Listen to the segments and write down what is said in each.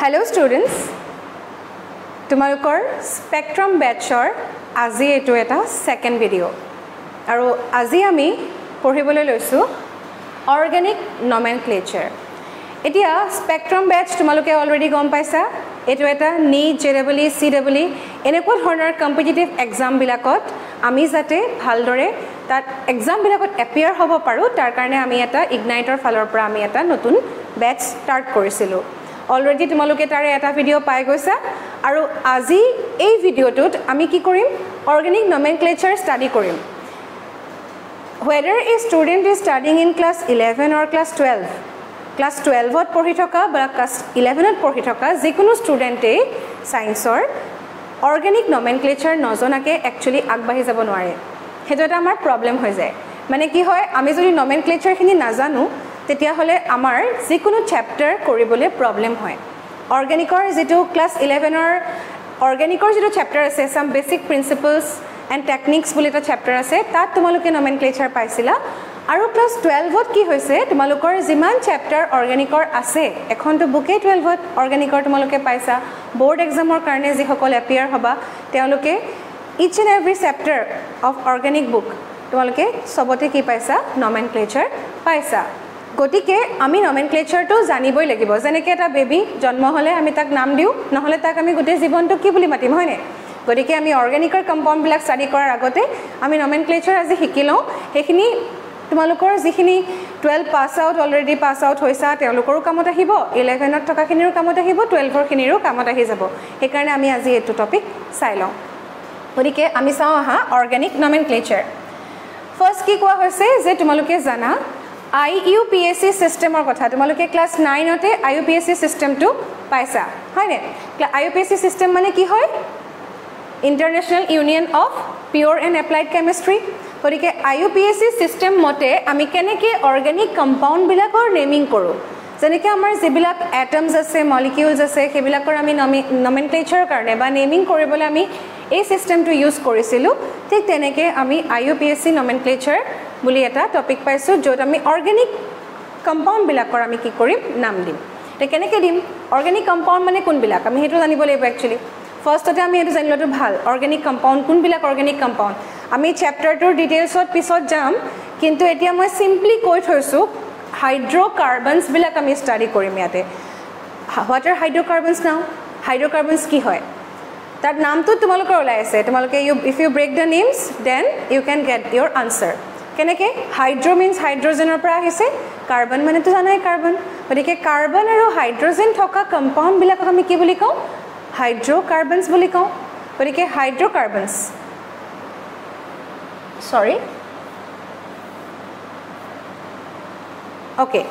Hello students, তোমালোকৰ spectrum বেটছৰ আজি এটো এটা সেকেন্ড ভিডিও আৰু আজি আমি পঢ়িবলৈ লৈছো অৰ্গেনিক নমেনক্লেচাৰ এতিয়া স্পেক্ট্ৰাম বেটছ তোমালোকে অলৰেডি গম পাইছা এটো এটা NEET JEE CEE এনেকুৱা ধৰণৰ কম্পিটিটিভ এক্সাম বিলাকত আমি যাতে ভালদৰে তাত এক্সাম বিলাকত এপিয়াৰ হ'ব পাৰো তাৰ কাৰণে আমি এটা ইগনাইটৰ ফালৰ পৰা আমি এটা নতুন বেটছ ষ্টাৰ্ট কৰিছিলো অলৰেডি তোমালোকে তাৰে এটা ভিডিও পাই গৈছা আৰু আজি এই ভিডিওটোত আমি কি কৰিম অৰ্গেনিক নমেনক্লেচাৰ ষ্টাডি কৰিম whether a student is studying in class 11 or class 12 ত পঢ়ি থকা বা ক্লাস 11 ত পঢ়ি থকা যিকোনো ষ্টুডেন্টে সায়েন্সৰ অৰ্গেনিক নমেনক্লেচাৰ নজনাকে একচুয়ালি আগবাঢ়ি যাব নোৱাৰে হেতু এটা আমাৰ প্ৰবলেম হৈ যায় মানে কি হয় আমি যদি নমেনক্লেচাৰ খিনি নাজানো তেতিয়া হলে আমাৰ যিকোনো চ্যাপ্টাৰ কৰিবলৈ প্ৰবলেম হয় অৰ্গেনিকৰ যেটো ক্লাস 11 ৰ অৰ্গেনিকৰ যেটো চ্যাপ্টাৰ আছে সাম বেসিক প্ৰিন্সিপলস এন্ড টেকনিক্স বুলি এটা চ্যাপ্টাৰ আছে তাত তোমালোকে নমেনক্লেচাৰ পাইছিলা আৰু ক্লাস 12 ত কি হৈছে তোমালোকৰ যিমান চ্যাপ্টাৰ অৰ্গেনিকৰ আছে এখনটো বুকে 12 ত অৰ্গেনিকৰ তোমালোকে পাইছা বোৰ্ড এক্সামৰ কাৰণে যি সকল এপিয়াৰ হবা তেওঁলোকে each and every chapter of organic book তোমালোকে সবতে কি পাইছা নমেনক্লেচাৰ পাইছা গটিকে আমি নমেনক্লেচাৰটো জানিবই লাগিব যেনেকৈ এটা বেবি জন্ম হলে আমি তাক নাম দিও নহলে তাক আমি গোটে জীৱনটো কি বুলি মাতিম হয়নে গটিকে আমি অৰ্গেনিকৰ কম্পাউণ্ড বিলাক ষ্টাডি কৰাৰ আগতে আমি নমেনক্লেচাৰ আজি শিকিলও হেখিনি তোমালোকৰ যিখিনি 12 pass out already pass out হৈছা তেওঁলোকৰো কামত আহিব 11 ত থকা খিনিৰো কামত আহিব 12 ৰ খিনিৰো কামত আহি যাব সেই কাৰণে আমি আজি এটো টপিক চাই লওঁ গটিকে আমি চাও আহা অৰ্গেনিক নমেনক্লেচাৰ ফাৰ্স্ট কি কোৱা হৈছে যে তোমালোকে জানা IUPAC সিস্টেমৰ কথা তোমালোকে ক্লাস 9 তে IUPAC সিস্টেমটো পাইছা হয়নে IUPAC সিস্টেম মানে কি হয় international union of pure and applied chemistry গতিকে IUPAC সিস্টেম মতে আমি কেনেকৈ অৰ্গেনিক কম্পাউণ্ড বিলাকৰ নেমিং কৰো যেনেকৈ আমাৰ যিবিলাক এটমছ আছে মলিকিউলছ আছে সেইবিলাকৰ আমি নমেনক্লেচাৰৰ কাৰণে বা নেমিং কৰিবলৈ আমি এই সিস্টেমটো ইউজ কৰিছিলো ঠিক তেনেকৈ আমি IUPAC নমেনক্লেচাৰ বুলি এটা টপিক পাইছো যত আমি অৰ্গেনিক কম্পাউণ্ড বিলাকৰ আমি কি কৰিম নাম দিম তে কেনেকৈ দিম অৰ্গেনিক কম্পাউণ্ড মানে কোনবিলাক আমি হেতু জানিব লাগিব একচুয়ালি ফাৰ্স্টতে আমি এটো জানিলটো ভাল অৰ্গেনিক কম্পাউণ্ড কোনবিলাক অৰ্গেনিক কম্পাউণ্ড আমি চ্যাপ্টাৰটোৰ ডিটেইলছত পিছত যাম কিন্তু এতিয়া মই সিম্পলি কৈ থৈছো হাইড্ৰকাৰ্বনছ বিলাক আমি ষ্টাডি কৰিম ইয়াতে হোৱাট আৰ হাইড্ৰকাৰ্বনছ নাও হাইড্ৰকাৰ্বনছ কি হয় তাৰ নামটো তোমালোকৰ ওলাই আছে তোমালোকে if you break the names then you can get your answer কেনেকৈ হাইড্ৰ মিন্স হাইড্ৰজেনৰ পৰা আহিছে কাৰ্বন মানে তো জানাই কাৰ্বন গতিকে কাৰ্বন আৰু হাইড্ৰজেন থকা কম্পাউণ্ড বিলাকক আমি কি বুলি কওঁ হাইড্ৰকাৰ্বনছ বুলি কওঁ গতিকে হাইড্ৰকাৰ্বনছ সৰি ওকে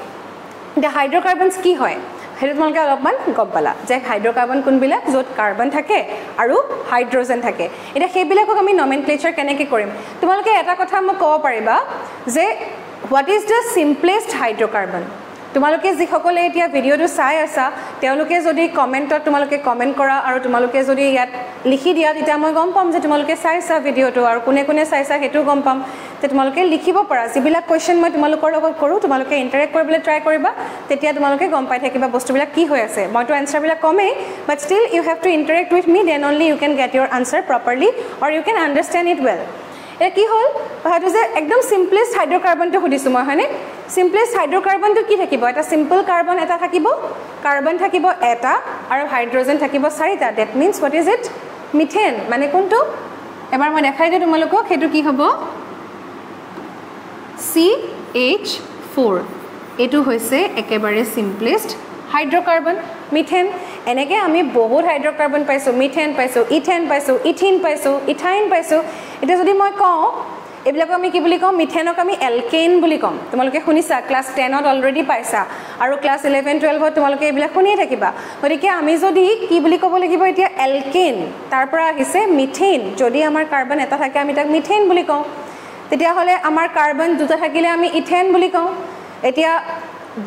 দ্য হাইড্ৰকাৰ্বনছ কি হয় হেতু তোমালোকে অলপমান গম পালা যে হাইড্ৰকাৰ্বন কোনবিলাক য'ত কাৰ্বন থাকে আৰু হাইড্ৰজেন থাকে এটা সেইবিলাকক আমি নমেনক্লেচাৰ কেনেকৈ কৰিম তোমালোকে এটা কথা মোক ক'ব পাৰিবা যে হোৱাট ইজ দ্য সিম্পলেষ্ট হাইড্ৰকাৰ্বন তোমালোকে যি সকলে এতিয়া ভিডিওটো চাই আছা তেওঁলোকে যদি কমেন্টত তোমালোকে কমেন্ট কৰা আৰু তোমালোকে যদি ইয়াত লিখি দিয়া তেতিয়া মই গম পাম যে তোমালোকে চাইছা ভিডিওটো আৰু কোনে কোনে চাইছা হেতু গম পাম তে তোমালোকে লিখিব পাৰা যিবিলাক কোৱেশ্চন মই তোমালোকৰ লগত কৰো তোমালোকে ইন্টাৰেক্ট কৰিবলৈ ট্ৰাই কৰিবা তেতিয়া তোমালোকে গম পাই থাকিবা বস্তুবিলাক কি হৈ আছে মইতো আনসাৰ বিলাক কমেই but still you have to interact with me then only you can get your answer properly or you can understand it well এ কি হল ভাটো যে একদম সিম্পলেষ্ট হাইড্ৰকাৰ্বনটো খুদিছো মই হয়নে সিম্পলেষ্ট হাইড্ৰকাৰ্বনটো কি থাকিব এটা সিম্পল কাৰ্বন এটা থাকিব কাৰ্বন থাকিব এটা আৰু হাইড্ৰজেন থাকিব চাৰিটা that means what is it methane মানে কোনটো এবাৰ মই দেখাই দিও তোমালোকক হেতু কি হ'ব CH4 এটো হৈছে একেবাৰে সিম্পলেষ্ট হাইড্ৰকাৰ্বন মিথেন এনেকৈ আমি বহুত হাইড্ৰকাৰ্বন পাইছো মিথেন পাইছো ইথেন পাইছো ইথিন পাইছো ইথাইন পাইছো এটা যদি মই কওঁ এবিলাক আমি কি বুলি কওঁ মিথেনক আমি এলকেন বুলি কম তোমালোকে শুনিছা ক্লাস 10 ত অলৰেডি পাইছা আৰু ক্লাস 11 12 ত তোমালোকে এবিলাক শুনিয়ে থাকিবা গতিকে আমি যদি কি বুলি ক'ব লাগিব এতিয়া এলকেন তাৰ পৰা আহিছে মিথেন যদি আমাৰ কাৰ্বন এটা থাকে আমি তাক মিথেন বুলি কওঁ তেতিয়া হলে আমাৰ কাৰ্বন দুটা থাকিলে আমি ইথেন বুলি কওঁ এতিয়া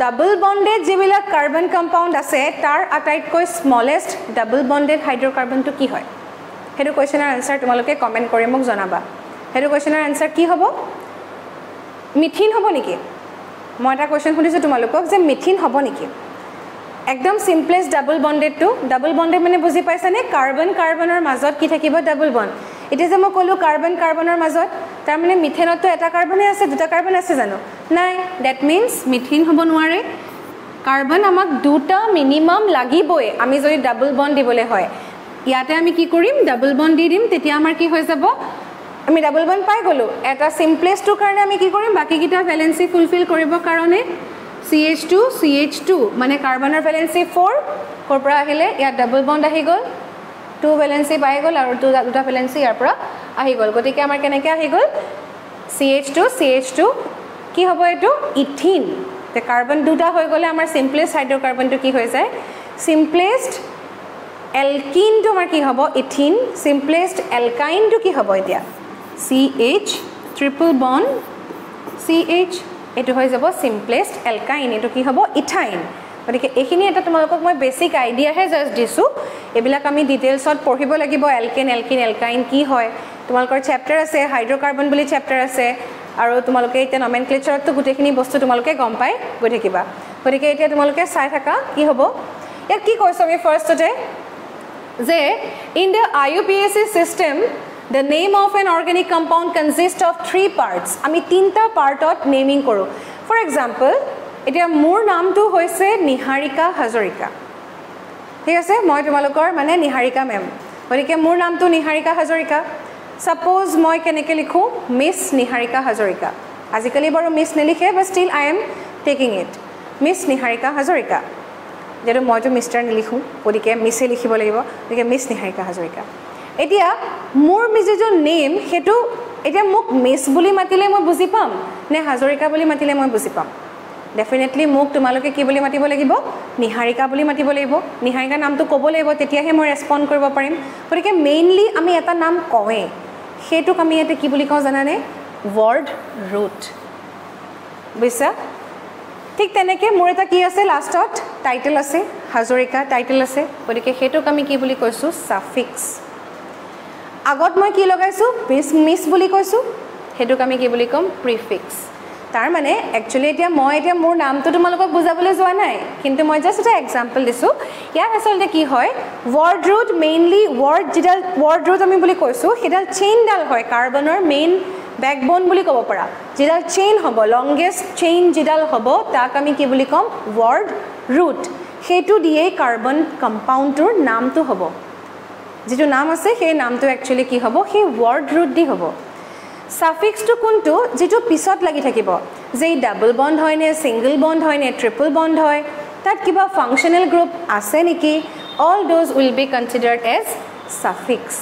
ডাবল বন্ডেড যিবিলাক কাৰ্বন কম্পাউণ্ড আছে তাৰ আটাইতকৈ স্মলেষ্ট ডাবল বন্ডেড হাইড্ৰকাৰ্বনটো কি হয় হেতু কোৱেশ্চনৰ আনসাৰ তোমালোকে কমেন্ট কৰি মোক জনাবা হেতু কোৱেশ্চনৰ আনসাৰ কি হ'ব মিথিন হ'ব নেকি মই এটা কোৱেশ্চন সুধিছো তোমালোকক যে মিথিন হ'ব নেকি একদম simplest double bonded to double bonded মানে বুজি পাইছানে কাৰ্বন কাৰ্বনৰ মাজত কি থাকিব ডাবল বন্ড এতিয়া যে মই কলো কাৰ্বন কাৰ্বনৰ মাজত তাৰ মানে মিথেনতো এটা কাৰ্বনে আছে দুটা কাৰ্বন আছে জানো নাই দ্যাট মিন্স মিথেন হ'ব নোৱাৰে কাৰ্বন আমাক দুটা মিনিমাম লাগিবই আমি যদি ডাবল বন্ড দিবলে হয় ইয়াতে আমি কি কৰিম ডাবল বন্ড দি দিম তেতিয়া আমাৰ কি হৈ যাব আমি ডাবল বন্ড পাই গলো এটা সিম্পলেস্ট টু কাৰণে আমি কি কৰিম বাকি কিটা ভ্যালেন্সি ফুলফিল কৰিব কাৰণে CH2 CH2 মানে কাৰ্বনৰ ভ্যালেন্সি 4 কৰ পৰা আহিলে ইয়া ডাবল বন্ড আহি গল 2 ভ্যালেন্সি পাই গল আৰু দুটা ভ্যালেন্সি ইয়াৰ পৰা আহি গল গতিকে আমাৰ কেনেকৈ আহি গল CH2 কি হ'ব এটো ইথিন তে কাৰ্বন দুটা হৈ গলে আমাৰ সিম্পলেস্ট হাইড্ৰোকাৰ্বনটো কি হৈ যায় সিম্পলেস্ট এলকিন তো আমাৰ কি হ'ব ইথিন সিম্পলেস্ট এলকাইন তো কি হ'ব এতিয়া CH ট্ৰিপল বন্ড CH এটো হৈ যাব সিম্পলেস্ট এলকাইন এটো কি হ'ব ইথাইন গতিকে এইখিনি এটা তোমালোকক মই বেসিক আইডিয়া হে জাস্ট দিছো এবিলাক আমি ডিটেইলছত পঢ়িব লাগিব এলকেন এলকিন এলকাইন কি হয় তোমালোকৰ চেপ্টাৰ আছে হাইড্ৰোকাৰ্বন বুলি চেপ্টাৰ আছে আৰু তোমালোকে এটা নমেনক্লেচাৰত তো গুটেখিনি বস্তু তোমালোকে গম পাই গৈ থাকিবা গতিকে এতিয়া তোমালোকে চাই থাকা কি হ'ব ইয়াত কি কৈছো আমি ফাৰ্ষ্টতে যে in the IUPAC system the name of an organic compound consists of 3 parts আমি তিনটা পাৰ্টত নেমিং কৰো ফৰ এক্সাম্পল এতিয়া মোৰ নামটো হৈছে নিহাৰিকা হাজৰিকা ঠিক আছে মই তোমালোকৰ মানে নিহাৰিকা মেম গতিকে মোৰ নামটো নিহাৰিকা হাজৰিকা সাপোজ মই কেনেকৈ লিখো মিস নিহাৰিকা হাজৰিকা আজিকালি বাৰু মিস নেলিখে but still I am taking it miss Niharika Hazarika যেটো মইতো মিষ্টাৰ নিলিখো গতিকে মিছে লিখিব লাগিব গতিকে মিস নিহাৰিকা হাজৰিকা এতিয়া মোৰ মিজেজৰ নেম হেতু এতিয়া মোক মিস বুলি মাতিলে মই বুজি পাম নে হাজৰিকা বুলি মাতিলে মই বুজি পাম ডেফিনেটলি মোক তোমালোকে কি বুলি মাতিব লাগিব নিহাৰিকা বুলি মাতিব লাগিব নিহাৰিকা নামটো ক'ব লাগিব তেতিয়াহে মই ৰেসপন্ড কৰিব পাৰিম গতিকে মেইনলি আমি এটা নাম কওঁৱে হেতুক আমি এতে কি বুলি কওঁ জানানে ওয়াৰ্ড ৰুট বুঝছা ঠিক তেনেকে মোৰ এটা কি আছে লাষ্টত টাইটেল আছে হাজৰিকা টাইটেল আছে গতিকে হেতুক আমি কি বুলি কৈছো সাফিক্স আগত মই কি লগাইছো মিস বুলি কৈছো হেতুক আমি কি বুলি কম প্ৰিফিক্স তাৰ মানে একচুয়ালি এতিয়া মই এতিয়া মোৰ নামটো তোমালোকক বুজাবলৈ যোৱা নাই কিন্তু মই জাস্ট এটা এক্সাম্পল দিছো ইয়াৰ আসলতে কি হয় word root mainly word root আমি বুলি কৈছো হেডাল চেইন ডাল হয় কাৰ্বনৰ মেইন ব্যাকবোন বুলি ক'ব পাৰা যেডাল চেইন হ'ব লংগেষ্ট চেইন যেডাল হ'ব তাক আমি কি বুলি কম ওয়ার্ড রুট হেতু দিয়ে কাৰ্বন কম্পাউণ্ডৰ নামটো হ'ব যেটো নাম আছে সেই নামটো একচুয়ালি কি হ'ব সেই ওয়ার্ড রুট দি হ'ব সাফিক্স টু কোনটো যেটো পিছত লাগি থাকিব যে ডাবল বন্ড হয় নে সিঙ্গল বন্ড হয় নে ট্রিপল বন্ড হয় তাত কিবা ফাংশনাল গ্ৰুপ আছে নেকি all those will be considered as suffix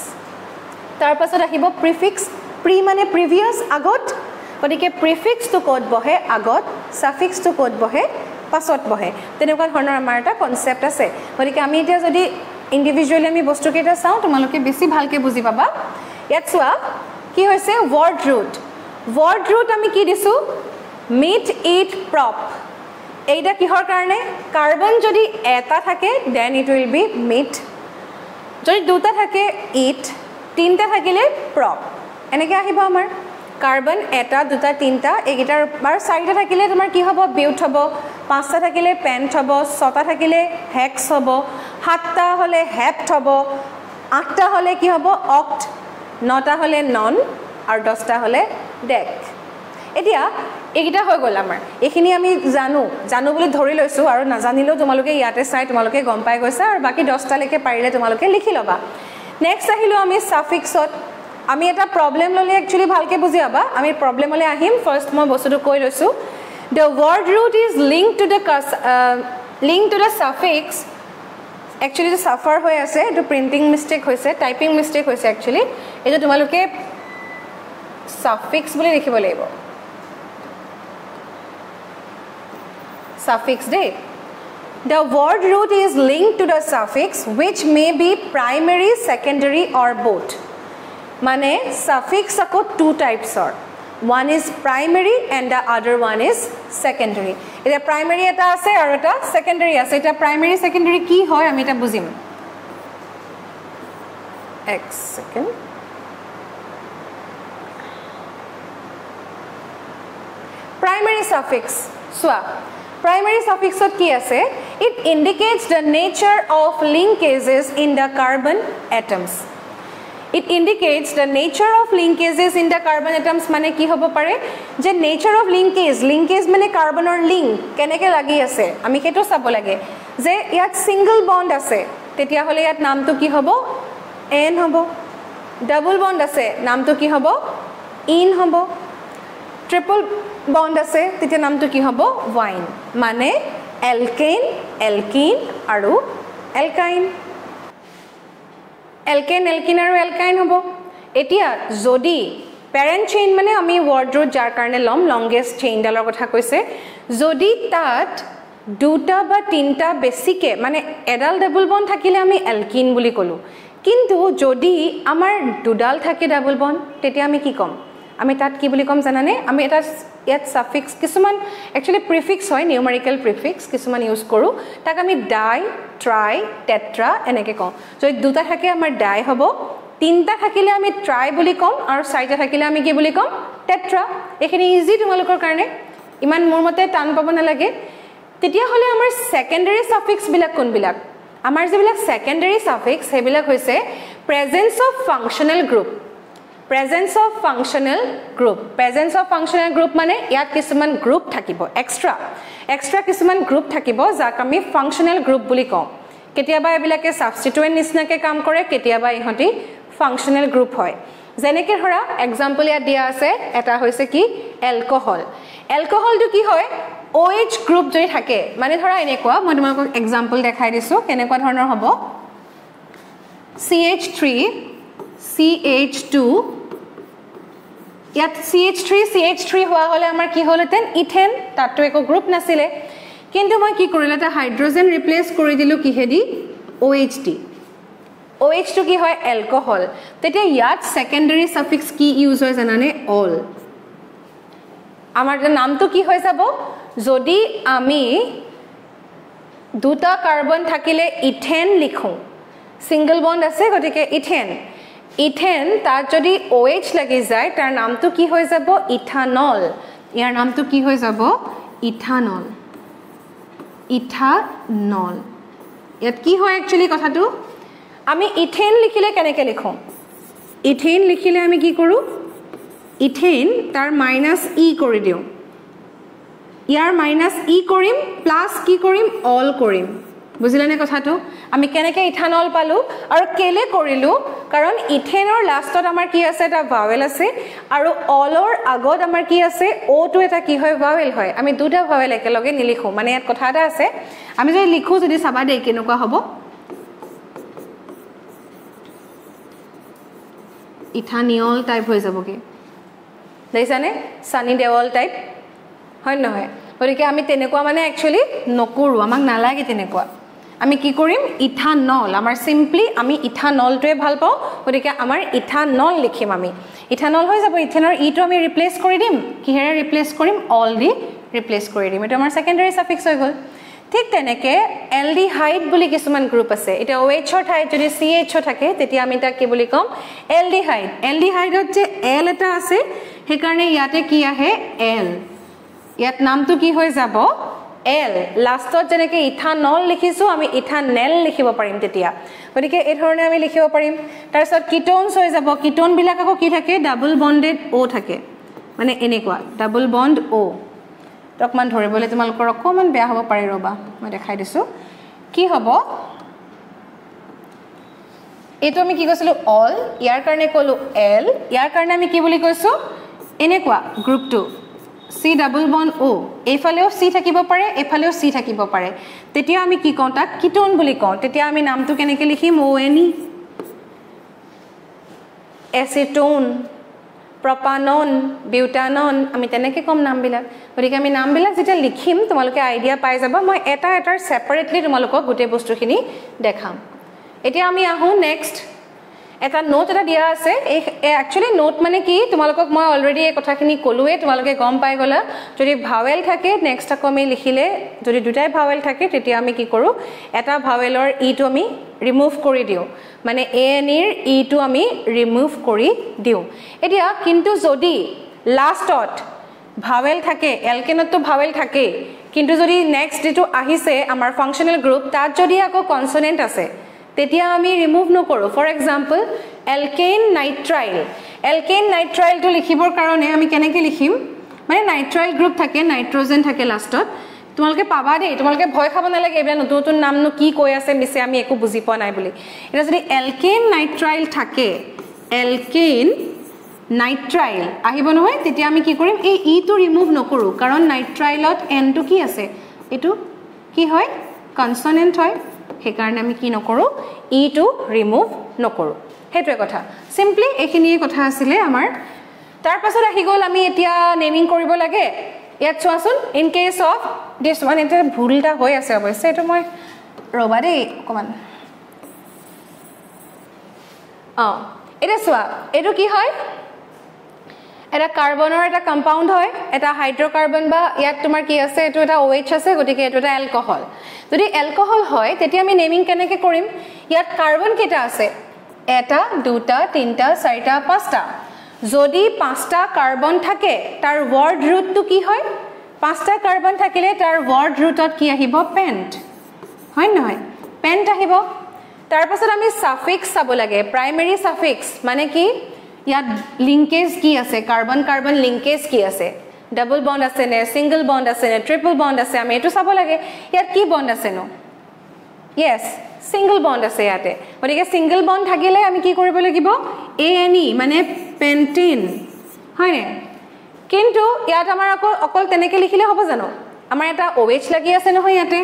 তাৰ পাছত আহিব প্ৰিফিক্স প্ৰি মানে প্ৰিভিয়াস আগত গতিকে প্ৰিফিক্স টু কোড বহে আগত সাফিক্স টু কোড বহে পাছত বহে তেনেকুৱা ধৰণৰ আমাৰ এটা কনসেপ্ট আছে গতিকে আমি এতিয়া যদি ইন্ডিভিজুয়ালি আমি বস্তু কেইটা চাও তোমালোকে বেছি ভালকে বুজি পাবা ইয়াত চোৱা কি হৈছে ওয়াৰ্ড ৰুট আমি কি দিছো মিট ইট প্ৰপ এইটা কিহৰ কাৰণে কাৰ্বন যদি এটা থাকে then it will be meth যদি দুটা থাকে ইট তিনটা থাকিলে প্ৰপ এনেকৈ আহিব আমাৰ কাৰ্বন এটা দুটা তিনটা এইগিটাৰ বাৰ চাৰিটা থাকিলে তোমাৰ কি হ'ব বিউট হ'ব পাঁচটা থাকিলে পেন্ট হ'ব ছটা থাকিলে হেক্স হ'ব সাতটা হলে হেপ্ট হ'ব আঠটা হলে কি হ'ব অক্ট নটা হলে নন আৰু 10টা হলে ডেক এতিয়া এইগিটা হৈ গল আমাৰ এইখিনি আমি জানো বুলি ধৰি লৈছো আৰু নাজানিলেও তোমালোকে ইয়াতে চাই তোমালোকে গম পাই গৈছা আৰু বাকি 10টা লৈকে পাৰিলে তোমালোকে লিখি লবা নেক্সট আহিলো আমি সাফিক্সত আমি এটা প্ৰবলেম ললে একচুয়ালি ভালকে বুজি পাবা আমি প্ৰবলেমলে আহিম ফাৰ্স্ট মই বস্তুটো কৈ লৈছো the word root is linked to the suffix actually the suffer হৈ আছে এটো প্ৰিন্টিং মিস্টেক হৈছে টাইপিং মিস্টেক হৈছে actually এটো তোমালোকে suffix বুলি লিখিব লাগিব suffix দেই the word root is linked to the suffix which may be primary secondary or both মানে suffix আকৌ two types are one is primary and the other one is secondary এটা primary এটা আছে আৰু এটা secondary আছে এটা primary secondary কি হয় আমি এটা বুজিম এক second primary suffix soya Primary suffix ki ase, it indicates the nature of linkages in the carbon atoms. It indicates the nature of linkages in the carbon atoms mane ki hobo pare je nature of linkage mane carbon or link keneke lagi ase ami keto sabo lage je yat single bond ase tetia hole yat naam to ki hobo n hobo double bond ase naam to ki hobo in hobo triple bond ase tetia naam to ki hobo wine mane alkane alkene aru alkyne alkane alkene aru alkyne hobo etia jodi parent chain mane ami word root jar karone lom longest chain dalor kotha koise jodi tat duta ba tinta besike mane edal double bond thakile ami alkene buli kolu kintu jodi amar dudal thake double bond tetia ami ki kom আমি তাত কি বুলি কম জানানে আমি এটা ইয়াত suffix কিছুমান actually prefix হয় নিউমেৰিকেল প্ৰিফিক্স কিছুমান ইউজ কৰো তাক আমি ডাই ট্ৰাই টেট্ৰা এনেকে কম যদি দুটা থাকে আমাৰ ডাই হ'ব তিনটা থাকিলে আমি ট্ৰাই বুলি কম আৰু চাৰিটা থাকিলে আমি কি বুলি কম টেট্ৰা এখিনি ইজি তোমালোকৰ কাৰণে ইমান মোৰ মতে টান পাব নালাগে তেতিয়া হলে আমাৰ সেকেন্ডাৰী সাফিক্স বিলাক কোন বিলাক আমাৰ যেবিলাক সেকেন্ডাৰী সাফিক্স হেবিলাক হৈছে presence of functional group presence of functional group mane yat kisuman group thakibo extra kisuman group thakibo jak ami functional group buli kom ketia ba ebilake substituent nisna ke kaam kore ketia ba ihoti functional group hoy jeneke dhora example ya dia ase eta hoise ki alcohol to ki hoy OH group joi thake mane dhora enekwa moi tumakok example dekhai disu kenekwa dhornor hobo CH3 CH2 yat CH3 howa hole amar ki holeten ethane tatto eko group nasile kintu moi ki korile ta hydrogen replace kori dilu ki hedi OH2 ki hoy alcohol tete yat secondary suffix ki use hoy janane all amar naam to ki hoy jabo jodi ami duta carbon thakile ethane likhu single bond ase gotike ethane tar jodi OH lagi jay tar naam to ki hoy jabo ethanol yar naam to ki hoy jabo ethanol yat ki hoy actually kotha tu ami ethane likhile keneke likhom ethane likhile ami ki koru ethane tar minus e kori diu yar minus e korim plus ki korim all korim বুজিলানে কথাটো আমি কেনেকে ethanol পালো আৰু কেলে কৰিলো কাৰণ ইথেনৰ লাষ্টত আমাৰ কি আছে এটা ভাৱেল আছে আৰু অলৰ আগত আমাৰ কি আছে O টো এটা কি হয় ভাৱেল হয় আমি দুটা ভাৱেল একেলগে নিলিখো মানে ইয়াত কথা এটা আছে আমি যদি লিখো যদি চাবা দেই কেনেকুৱা হ'ব ইথানিয়ল টাইপ হৈ যাবগে দেইছানে সানি দেৱল টাইপ হয় নহয় গতিকে আমি তেনেকুৱা মানে একচুয়ালি নকৰো আমাক নালাগে তেনেকুৱা আমি কি কৰিম ইথানল আমাৰ সিম্পলি আমি ইথানলটোৱে ভাল পাও গতিকে আমাৰ ইথানল লিখিম আমি ইথানল হৈ যাব ইথেনৰ ই টো আমি ৰিপ্লেস কৰি দিম কিহেৰে ৰিপ্লেস কৰিম অল দি ৰিপ্লেস কৰি দিম এটা আমাৰ সেকেন্ডাৰী সাফিক্স হৈ গল ঠিক তেনেকে এলডিহাইড বুলি কিছুমান গ্ৰুপ আছে এটা OH ৰ ঠাইত যদি CH থাকে তেতিয়া আমি তাক কি বুলি কম এলডিহাইডত যে L এটা আছে সেই কাৰণে ইয়াতে কি আহে L ইয়াত নামটো কি হৈ যাব L লাষ্টত যেনেকে ইথানল লিখিছো আমি ইথানেল লিখিব পাৰিম তেতিয়া গতিকে এই ধৰণে আমি লিখিব পাৰিম তাৰ পিছত কিটোনছ হৈ যাব কিটোন বিলাক আকৌ কি থাকে ডাবল বন্ডেড O থাকে মানে এনেকুৱা ডাবল বন্ড O তকমান ধৰিবলে তোমালোকৰ অকমান বেয়া হ'ব পাৰি ৰবা মই দেখাই দিছো কি হ'ব এটো আমি কি কৈছিলো অল ইয়াৰ কাৰণে কলো L ইয়াৰ কাৰণে আমি কি বুলি কৈছো এনেকুৱা group 2 C double bond O এফালেও C থাকিব পাৰে এফালেও C থাকিব পাৰে তেতিয়া আমি কি কওঁ তাক কিটোন বুলি কওঁ তেতিয়া আমি নামটো কেনেকে লিখিম ONE এসিটোন প্ৰপানন বিউটানন আমি তেনেকে কম নামবিলাক গতিকে আমি নামবিলাক যেতিয়া লিখিম তোমালোকে আইডিয়া পাই যাবা মই এটা এটাৰ সেপাৰেটলি তোমালোকক গোটেই বস্তুখিনি দেখাম এতিয়া আমি আহো নেক্সট এটা নোট এটা দিয়া আছে একচুয়ালি নোট মানে কি তোমালোকক মই অলৰেডি এই কথাখিনি কলুৱে তোমালোকে গম পাই গলা যদি ভাৱেল থাকে নেক্সট আকৌ আমি লিখিলে যদি দুটাই ভাৱেল থাকে তেতিয়া আমি কি কৰো এটা ভাৱেলৰ ই টো আমি ৰিমুভ কৰি দিও মানে an এৰ ই টো আমি ৰিমুভ কৰি দিও এতিয়া কিন্তু যদি লাষ্টত ভাৱেল থাকে এলকেনত তো ভাৱেল থাকে কিন্তু যদি নেক্সট যেটো আহিছে আমাৰ ফাংচনেল গ্ৰুপ তাত যদি আকৌ কনসোনেন্ট আছে তেতিয়া আমি ৰিমুভ নকৰো ফৰ এক্সাম্পল এলকেন নাইট্ৰাইল টো লিখিবৰ কাৰণে আমি কেনেকৈ লিখিম মানে নাইট্ৰাইল গ্ৰুপ থাকে নাইট্ৰজেন থাকে লাষ্টত তোমালকে পাবা দেই তোমালকে ভয় খাব নালাগে এবা নতুন নামনো কি কৈ আছে মিছে আমি একো বুজি পোৱা নাই বুলি এটা যদি এলকেন নাইট্ৰাইল থাকে এলকেন নাইট্ৰাইল আহিব নহয় তেতিয়া আমি কি কৰিম এই ই টো ৰিমুভ নকৰো কাৰণ নাইট্ৰাইলত এন টো কি আছে এটো কি হয় কনসোনেন্ট হয় হে কাৰণে আমি কি নকৰো ই টো ৰিমুভ নকৰো হেটোৱে কথা সিম্পলি এখিনিয়ে কথা আছিল আমাৰ তাৰ পাছত আহি গল আমি এতিয়া নেমিং কৰিব লাগে ইয়াত চোৱাচোন in case of this one এটা ভুলটা হৈ আছে অৱশ্যে এটো মই ৰবা দেই অকমান এটা চোৱা এটো কি হয় এটা কাৰ্বনৰ এটা কম্পাউন্ড হয় এটা হাইড্ৰোকাৰ্বন বা ইয়াত তোমাৰ কি আছে এটো এটা OH আছে গটিকে এটো এটা এলকহল যদি এলকহল হয় তেতিয়া আমি নেমিং কেনেকৈ কৰিম ইয়াত কাৰ্বন কেটা আছে এটা দুটা তিনটা চাৰিটা পাঁচটা যদি পাঁচটা কাৰ্বন থাকে তাৰ ওয়াৰ্ড ৰুট টো কি হয় পাঁচটা কাৰ্বন থাকিলে তাৰ ওয়াৰ্ড ৰুটত কি আহিব পেন্ট হয় নহয় পেন্ট আহিব তাৰ পাছত আমি সাফিক্স চাব লাগে প্ৰাইমাৰী সাফিক্স মানে কি ইয়াত লিংকেজ কি আছে কাৰ্বন কাৰ্বন লিংকেজ কি আছে ডাবল বন্ড আছে নে সিঙ্গল বন্ড আছে নে ট্রিপল বন্ড আছে আমি এটো চাব লাগে ইয়াত কি বন্ড আছে নো yes সিঙ্গল বন্ড আছে ইয়াতে গতিকে সিঙ্গল বন্ড থাকিলে আমি কি কৰিব লাগিব ANE মানে পেন্টেন হয়নে কিন্তু ইয়াত আমাৰ অকল তেনেকৈ লিখিলে হ'ব জানো আমাৰ এটা OH লাগি আছে নহয় ইয়াতে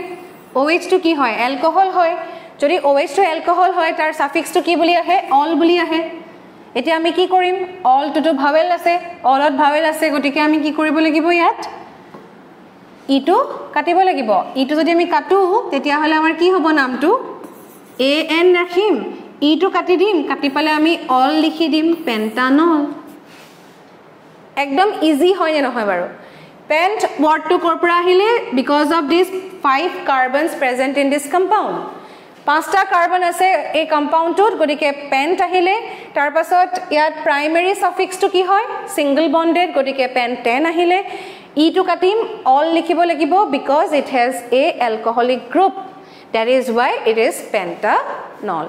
OH টো কি হয় এলকহল হয় যদি OH টো এলকহল হয় তাৰ সাফিক্স টো কি বুলি আহে অল বুলি আহে এতিয়া আমি কি কৰিম অল টো ভাৱেল আছে অলত ভাৱেল আছে গতিকে আমি কি কৰিব লাগিব ইয়াত ইটো কাটিব লাগিব ইটো যদি আমি কাটো তেতিয়া হলে আমাৰ কি হ'ব নামটো AN ৰাখিম ইটো কাটি দিম কাটি পালে আমি অল লিখি দিম পেন্টানল একদম ইজি হয় নহয় বাৰু পেন্ট ওয়াৰ্ড টু কৰপৰা আহিলে because of this 5 carbons present in this compound পাঁচটা কাৰ্বন আছে এই কম্পাউন্ডটোত গটিকে পেন্ট আহিলে তাৰ পাছত ইয়াত প্ৰাইমাৰী সাফিক্স টো কি হয় সিঙ্গল বন্ডেড গটিকে পেন্টেন আহিলে ই টো কাটিম অল লিখিব লাগিব because it has a alcoholic group that is why it is pentanol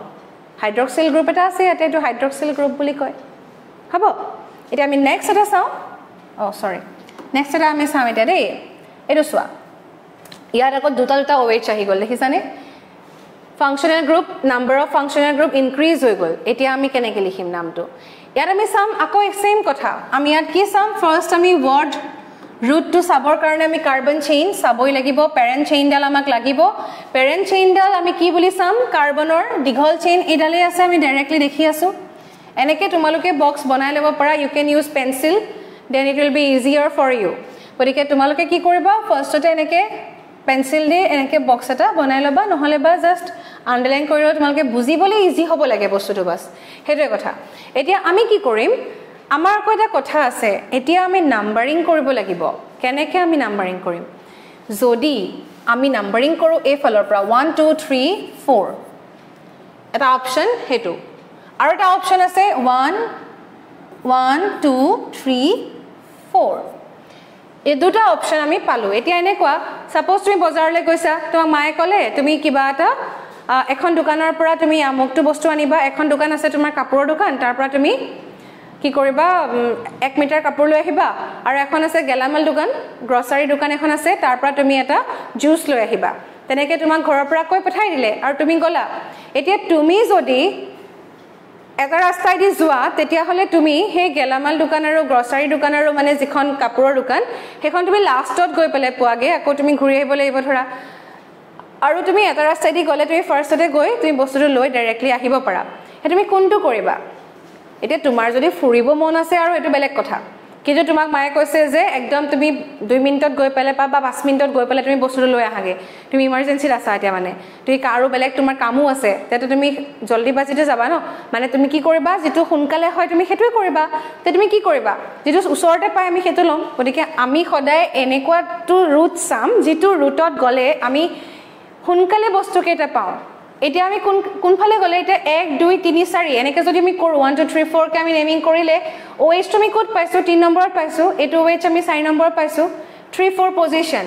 hydroxyl group এটা আছে ইয়াতে এটো হাইড্ৰক্সিল গ্ৰুপ বুলি কয় হ'ব এটা আমি নেক্সট এটা চাও সৰি নেক্সট এটা আমি চাম এটা দেই এটো চোৱা ইয়াত আকৌ দুটা OH আহি গল দেখিছানে functional group number of functional group increase হৈ গল এতিয়া আমি কেনেকৈ লিখিম নামটো ইয়াত আমি সাম আকৌ সেম কথা আমি ইয়াত কি সাম ফাৰ্স্ট আমি ওয়াৰ্ড ৰুট টু সাবৰ কাৰণে আমি কাৰ্বন চেইন সাবই লাগিব পেৰেন্ট চেইন ডাল আমাক লাগিব পেৰেন্ট চেইন ডাল আমি কি বুলি সাম কাৰ্বনৰ দীঘল চেইন এডালে আছে আমি ডাইৰেক্টলি দেখি আছো এনেকৈ তোমালোকে বক্স বনাই লব পাৰা you can use pencil then it will be easier for you গতিকে তোমালোকে কি কৰিবা ফাৰ্স্টতে এনেকৈ পেন্সিল দি এনেকৈ বক্স এটা বনাই লবা নহলে বা জাস্ট আন্ডাৰলাইন কৰি তোমালোকে বুজিবলৈ ইজি হ'ব লাগে বস্তুটো বাস হেটোৱে কথা এতিয়া আমি কি কৰিম আমাৰ কয়টা কথা আছে এতিয়া আমি নাম্বাৰিং কৰিব লাগিব কেনেকৈ আমি নাম্বাৰিং কৰিম যদি আমি নাম্বাৰিং কৰো এই ফালৰ পৰা 1 2 3 4 এটা অপচন হেতু আৰু এটা অপচন আছে 1 1 2 3 4 এই দুটা অপচন আমি পালো এতিয়া এনে কোৱা সাপোজ তুমি বজাৰলৈ গৈছা তোমাক মায়ে কলে তুমি কিবা এটা এখন দোকানৰ পৰা তুমি আমুকটো বস্তু আনিবা এখন দোকান আছে তোমাৰ কাপোৰৰ দোকান তাৰ পৰা তুমি কি কৰিবা 1 মিটাৰ কাপোৰ লৈ আহিবা আৰু এখন আছে গেলামাল দোকান গ্ৰসাৰী দোকান এখন আছে তাৰ পৰা তুমি এটা জুস লৈ আহিবা তেনেকৈ তোমাক ঘৰৰ পৰা কৈ পঠাই দিলে আৰু তুমি গলা এতিয়া তুমি যদি এটা ৰাস্তাই দি যোৱা তেতিয়া হলে তুমি হে গেলামাল দোকান আৰু গ্ৰসাৰী দোকান আৰু মানে যিখন কাপোৰৰ দোকান হেখন তুমি লাষ্টত গৈ পেলে পোৱাগে আকৌ তুমি ঘূৰি আহিব লাগিব ধৰা আৰু তুমি এটা ৰাস্তাই দি গলে তুমি ফাৰ্ষ্টতে গৈ তুমি বস্তুটো লৈ ডাইৰেক্টলি আহিব পাৰা হে তুমি কোনটো কৰিবা এতিয়া তোমাৰ যদি ফুৰিব মন আছে আৰু এটো বেলেগ কথা কিন্তু তোমাক মায়ে কৈছে যে একদম তুমি 2 মিনিটত গৈ পেলে বা 5 মিনিটত গৈ পেলে তুমি বস্তুটো লৈ আহাগে তুমি ইমাৰ্জেন্সি আছা এতিয়া মানে তুমি কাৰো বেলেগ তোমাৰ কামো আছে তেতে তুমি জলদি বাজিতে যাবা ন মানে তুমি কি কৰিবা যেটো সোনকালে হয় তুমি হেতুই কৰিবা তে তুমি কি কৰিবা যেটো ওচৰতে পাই আমি হেতু লম গতিকে আমি সদায় এনেকুৱা টু ৰুট সাম যেটো ৰুটত গলে আমি সোনকালে বস্তু কেটা পাও এতিয়া আমি কোনফালে গলে এটা 1 2 3 4 এনেকে যদি আমি কৰো 1 2 3 4 কে আমি নেমিং কৰিলে OH তুমি কত পাইছো 3 নম্বৰত পাইছো এটো OH আমি 4 নম্বৰত পাইছো 3 4 পজিশন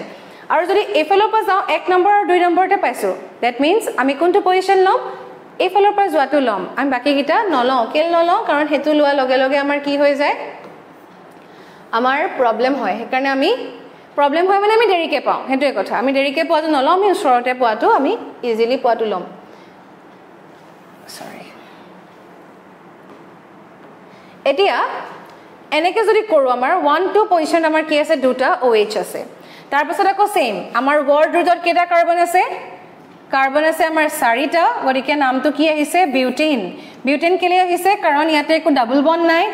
আৰু যদি এফালৰ পৰা যাওঁ 1 নম্বৰ আৰু 2 নম্বৰতে পাইছো দ্যাট মিন্স আমি কোনটো পজিশন লম এফালৰ পৰা যোৱাটো লম আমি বাকি কিটা নলও কেল নলও কাৰণ হেতু লোৱা লগে লগে আমাৰ কি হৈ যায় আমাৰ প্ৰবলেম হয় হেকাৰণে আমি প্ৰবলেম হয় মানে আমি দেৰিকে পাও হেতুৱে কথা আমি দেৰিকে পোৱাটো নলও আমি ওচৰতে পোৱাটো আমি ইজিলি পোৱাটো লম সৰি এতিয়া এনেকে যদি কৰো আমাৰ 1 2 পজিশন আমাৰ কি আছে দুটা OH আছে তাৰ পাছত আকৌ সেম আমাৰ ৱৰ্ড ৰুটত কেটা কাৰ্বন আছে কাৰ্বন আছে আমাৰ 4টা গৰিকে নামটো কি আহিছে বিউটেন বিউটেন কেলে আহিছে কাৰণ ইয়াতে একো ডাবল বন্ড নাই